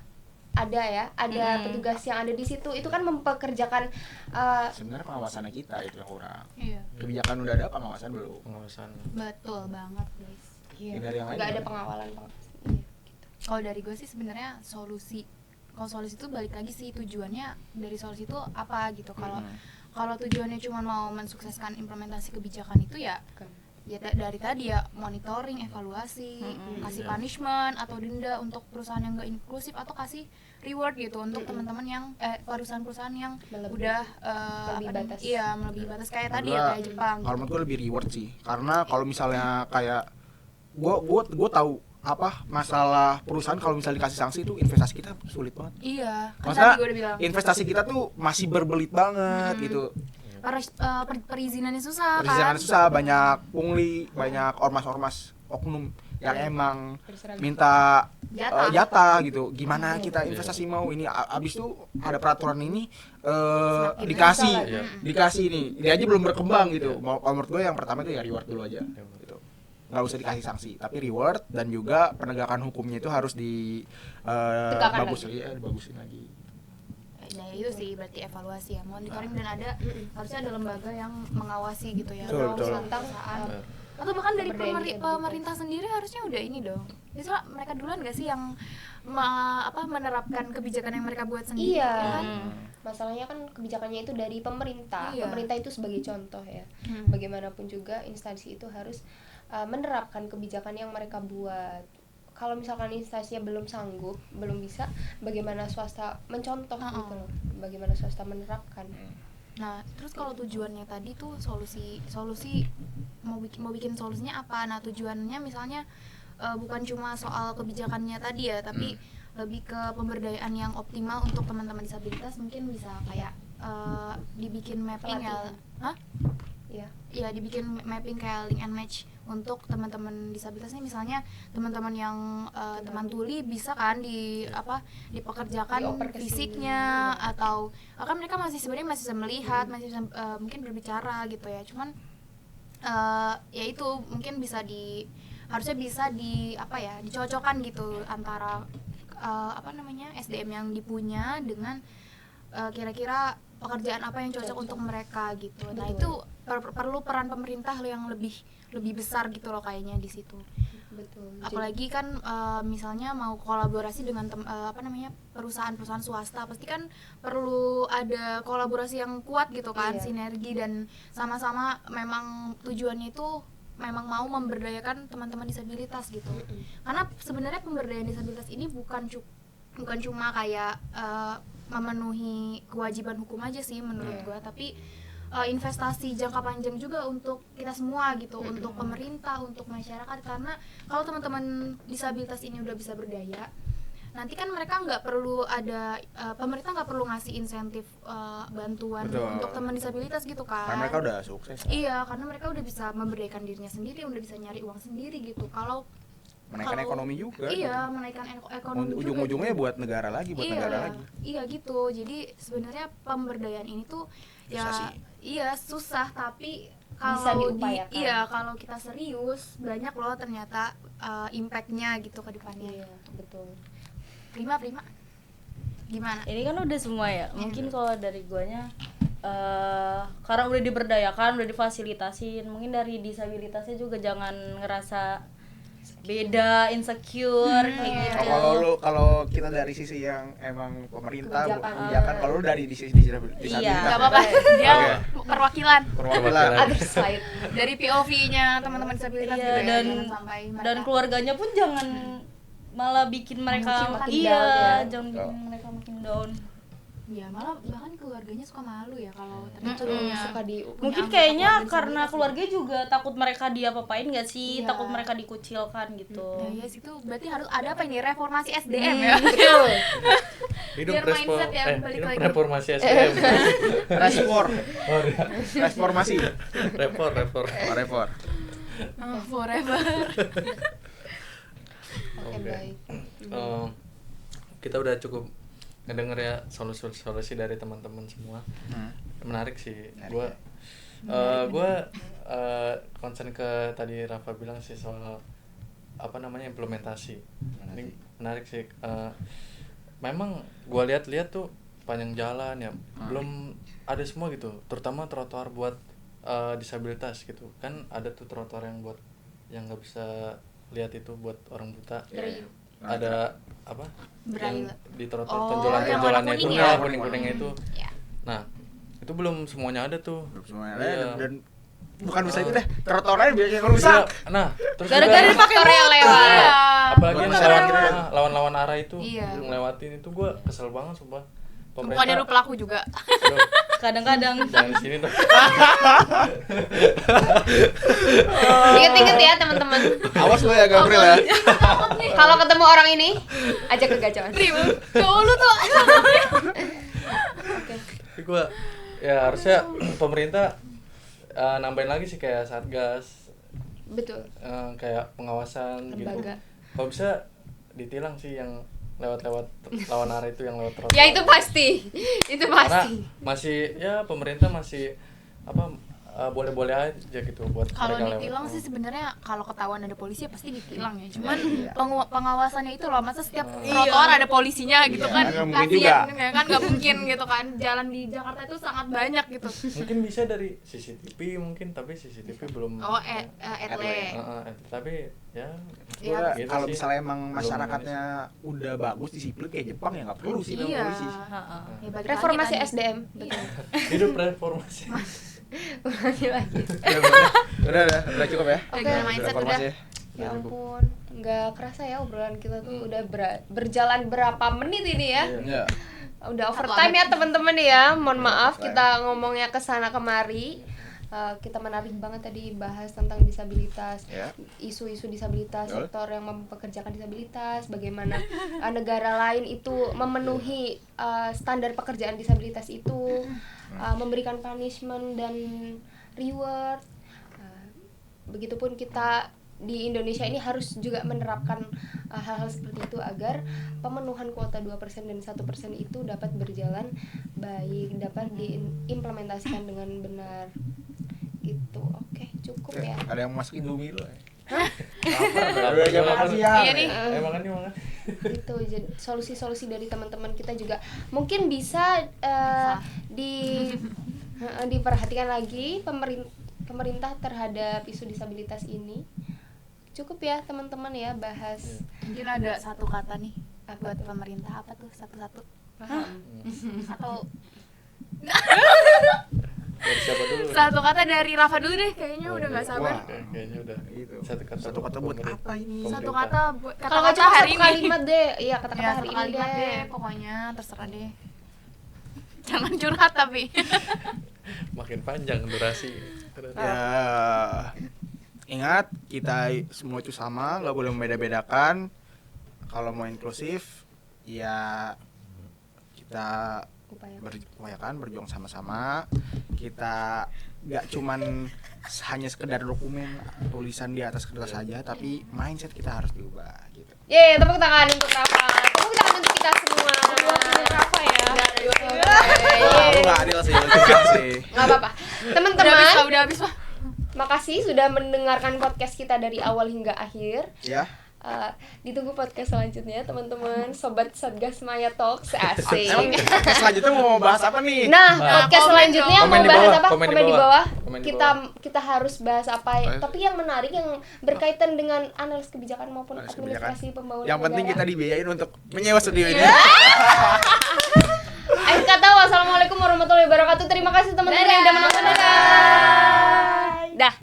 ada petugas yang ada di situ. Itu kan mempekerjakan Sebenarnya pengawasannya kita itu yang kurang. Iya. Kebijakan udah ada, pengawasan belum. Pengawasan. Betul banget, guys. iya, Ya, dari yang lain nggak ada gimana? pengawalan. Iya, gitu. Kalau dari gue sih sebenarnya kalau solusi itu balik lagi sih, tujuannya dari solusi itu apa gitu. Kalau tujuannya cuma mau mensukseskan implementasi kebijakan itu ya dari tadi ya monitoring, evaluasi, kasih punishment atau denda untuk perusahaan yang nggak inklusif, atau kasih reward gitu untuk teman-teman yang perusahaan-perusahaan yang Melebihi- udah melebihi batas. Iya, melebihi batas kayak tadi Gua- ya, kayak Jepang. Kalau menurut gue lebih reward sih, karena kalau misalnya kayak gue tahu apa masalah perusahaan kalau misalnya dikasih sanksi itu investasi kita sulit banget. Iya, kan Maksudnya tadi gue udah bilang investasi kita tuh masih berbelit banget gitu. perizinannya susah kan. Perizinannya susah, banyak pungli, banyak ormas-ormas oknum yang emang Berseragam. minta Jatah. jatah gitu. Gimana kita investasi mau ini abis itu ada peraturan ini Semakin dikasih susah lagi. dikasih nih. Dia aja belum berkembang gitu. Kalau menurut gue yang pertama itu ya reward dulu aja gitu. Nggak usah dikasih sanksi, tapi reward dan juga penegakan hukumnya itu harus Tegakkan bagusin lagi. Ya itu sih berarti evaluasi ya, monitoring, dan harusnya ada lembaga yang mengawasi gitu ya. Betul, betul. Tentang Atau bahkan dari Pemberdayaan disabilitas. pemerintah sendiri harusnya udah ini dong. Bisa mereka duluan gak sih yang menerapkan kebijakan yang mereka buat sendiri? Iya. ya kan? Masalahnya kan kebijakannya itu dari pemerintah. Iya. Pemerintah itu sebagai contoh ya. Bagaimanapun juga instansi itu harus menerapkan kebijakan yang mereka buat. Kalau misalkan instansinya belum sanggup, belum bisa, bagaimana swasta mencontoh gitu loh. Bagaimana swasta menerapkan. Nah, terus kalau tujuannya tadi tuh solusi mau bikin solusinya apa? Nah, tujuannya misalnya bukan cuma soal kebijakannya tadi ya, tapi lebih ke pemberdayaan yang optimal untuk teman-teman disabilitas. Mungkin bisa kayak dibikin mapping ya. Pelatihan. Hah? Iya. Ya, dibikin mapping kayak link and match untuk teman-teman disabilitas nih, misalnya teman-teman yang teman tuli bisa kan dipekerjakan Dioper ke sini. fisiknya, atau kan mereka sebenarnya masih bisa melihat, masih bisa mungkin berbicara gitu ya, cuman ya itu mungkin harusnya bisa dicocokkan gitu antara SDM yang dipunya dengan kira-kira pekerjaan apa yang cocok untuk mereka gitu. Nah, itu perlu peran pemerintah yang lebih besar gitu loh kayaknya di situ. Betul. Apalagi kan misalnya mau kolaborasi dengan perusahaan-perusahaan swasta, pasti kan perlu ada kolaborasi yang kuat gitu kan, Iya. sinergi, dan sama-sama memang tujuannya itu memang mau memberdayakan teman-teman disabilitas gitu. Karena sebenarnya pemberdayaan disabilitas ini bukan cuma kayak memenuhi kewajiban hukum aja sih menurut gua, tapi investasi jangka panjang juga untuk kita semua gitu, untuk pemerintah, untuk masyarakat. Karena kalau teman-teman disabilitas ini udah bisa berdaya, nanti kan mereka nggak perlu pemerintah nggak perlu ngasih insentif bantuan Betul. untuk teman disabilitas gitu kan. Karena mereka udah sukses. Iya, karena mereka udah bisa memberdayakan dirinya sendiri, udah bisa nyari uang sendiri gitu. Menaikkan ekonomi juga. Iya, menaikkan ekonomi juga. Ujung-ujungnya buat negara lagi, buat negara lagi. Iya gitu. Jadi sebenarnya pemberdayaan ini tuh Bisa sih. susah, tapi Bisa kalau diupayakan. kalau kita serius, banyak loh ternyata impact-nya gitu ke depannya. Iya, betul. Prima. Gimana? Ini kan udah semua ya. Mungkin kalau dari guanya karena udah diberdayakan, udah difasilitasin, mungkin dari disabilitasnya juga jangan ngerasa beda, insecure kayak gitu. Kalau kita dari sisi yang emang pemerintah Kebijakan. kebijakan, kalau lu dari sisi disabilitas. Iya. Gak apa-apa, dia Oke. perwakilan Perwakilan. Other side. dari POV-nya teman-teman disabilitas Iya, gitu ya, dan jangan sampai mereka dan keluarganya pun jangan malah bikin mereka Makin iya, down ya. jangan bikin mereka makin down. ya malah bahkan keluarganya suka malu ya kalau ternyata Suka di Mungkin anggota kayaknya keluarga karena disabilitas keluarga juga takut mereka diapa-apain nggak sih? Iya. Takut mereka dikucilkan gitu. ya yes, itu berarti harus ada apa ini reformasi SDM ya Hidup Biar mindset ya, balik hidup lagi. reformasi SDM. Oh, iya. Reformasi. Repor. Repor. forever Oke, baik. Kita udah cukup ngedenger ya solusi dari teman-teman semua. Menarik sih. Gue concern ke tadi Rafa bilang sih soal apa namanya implementasi. Ini menarik sih. Memang gue lihat-lihat tuh panjang jalan ya belum ada semua gitu, terutama trotoar buat disabilitas gitu kan. Ada tuh trotoar yang buat yang nggak bisa lihat, itu buat orang buta. Ada apa yang di trotoar Oh, tonjolan-tonjolannya yang itu warna kuning ya? kuning-kuningnya itu. Ya. Nah itu belum semuanya ada tuh. Semuanya Iya. ada, dan bukan bisa itu deh, trotoarnya biar yang rusak. Nah terus Gara-gara juga- dipakai Motor yang lewat. Iya. apalagi yang Motor yang lewat. lawan arah itu Iya. ngelewatin itu, gue kesel banget sumpah. bukannya lu pelaku juga Aduh, Kadang-kadang jangan di sini tuh. Ingat-ingat ya teman-teman. Awas lo ya Gabriel ya. Kalau ketemu orang ini, ajak ke gacauan. cowok lu tuh Tapi gue ya harusnya pemerintah nambahin lagi sih kayak satgas, Betul. kayak pengawasan Lembaga. gitu. Kalau bisa ditilang sih yang lewat lawan arah itu, yang lewat trotoar. Ya itu pasti. Itu Karena pasti. masih ya pemerintah masih apa boleh-boleh aja gitu buat kalau mereka ditilang lewat. sih sebenarnya kalau ketahuan ada polisi ya pasti ditilang ya, cuman pengawasannya itu loh, masa setiap Iya. trotoar ada polisinya gitu Iya, kan, nggak mungkin kasihan juga. ya kan, nggak mungkin gitu kan, jalan di Jakarta itu sangat banyak gitu. Mungkin bisa dari CCTV mungkin, tapi CCTV belum. Oh etle Tapi ya Gua gitu kalau sih. misalnya emang Belum masyarakatnya udah bagus disiplin kayak Jepang ya nggak perlu sih iya polisi. Heeh. Ya, balik lagi Reformasi tadi. SDM. Betul. Hidup reformasi. Ulangi lagi. Udah cukup ya. Oke, mindset Reformasi udah. ya. Ya ampun, nggak kerasa ya obrolan kita tuh udah berjalan berapa menit ini ya. Iya. Udah overtime ya teman-teman ya. Mohon maaf overtime. kita ngomongnya kesana kemari. Kita menarik banget tadi bahas tentang disabilitas, Ya. isu-isu disabilitas, Betul. sektor yang mempekerjakan disabilitas, bagaimana negara lain itu memenuhi standar pekerjaan disabilitas itu, memberikan punishment dan reward. Begitupun kita di Indonesia ini harus juga menerapkan hal-hal seperti itu agar pemenuhan kuota 2% dan 1% itu dapat berjalan baik, dapat diimplementasikan dengan benar. Gitu. Oke, cukup Oke, ya. ada yang masukin Indomie lo ya. Udah Udah jam makan siang. Iya nih. Emang kan emang kan. Itu jadi solusi-solusi dari teman-teman kita juga mungkin bisa diperhatikan lagi pemerintah terhadap isu disabilitas ini. Cukup ya teman-teman ya bahas Mungkin ada satu kata nih Apa buat tuh? pemerintah, apa tuh satu-satu atau Dari siapa dulu? satu kata dari Rafa dulu deh, kayaknya udah nggak sabar. Wah. Kayaknya udah. Gitu. Satu kata buat pemerintah. apa ini? Satu Pemerintah. kata buat kalau nggak kata-kata cuma hari satu ini. kalimat deh, iya kata-kata Ya, hari satu ini kalimat deh. deh, pokoknya terserah deh. Jangan curhat tapi. Makin panjang durasi. Ya, ingat kita semua itu sama, nggak boleh membeda-bedakan. Kalau mau inklusif, ya kita upayakan berjuang sama-sama. Kita nggak cuman hanya sekedar dokumen tulisan di atas kertas saja, tapi mindset kita harus diubah gitu. Yeay, tepuk tangan untuk Rafa. Tepuk tangan untuk kita semua. Untuk Rafa ya. Lu nggak adil sih, lu curang sih. Nggak apa-apa. Teman-teman, Udah habis Pak. makasih sudah mendengarkan podcast kita dari awal hingga akhir. Ya, Ditunggu podcast selanjutnya teman-teman, sobat Satgas Maya Talks, asik. Emang selanjutnya mau bahas apa nih? Nah, podcast komen selanjutnya dong. mau Komen di bahas bawah, apa? komen di Komen di bawah. bawah. Komen di Kita harus bahas apa? Tapi yang menarik yang berkaitan dengan analis kebijakan maupun Analis kebijakan. administrasi pembangunan. Yang penting kita negara. dibiayain untuk menyewa studio ini. Akhir kata, wassalamualaikum warahmatullahi wabarakatuh. Terima kasih teman-teman yang udah menonton. Dah.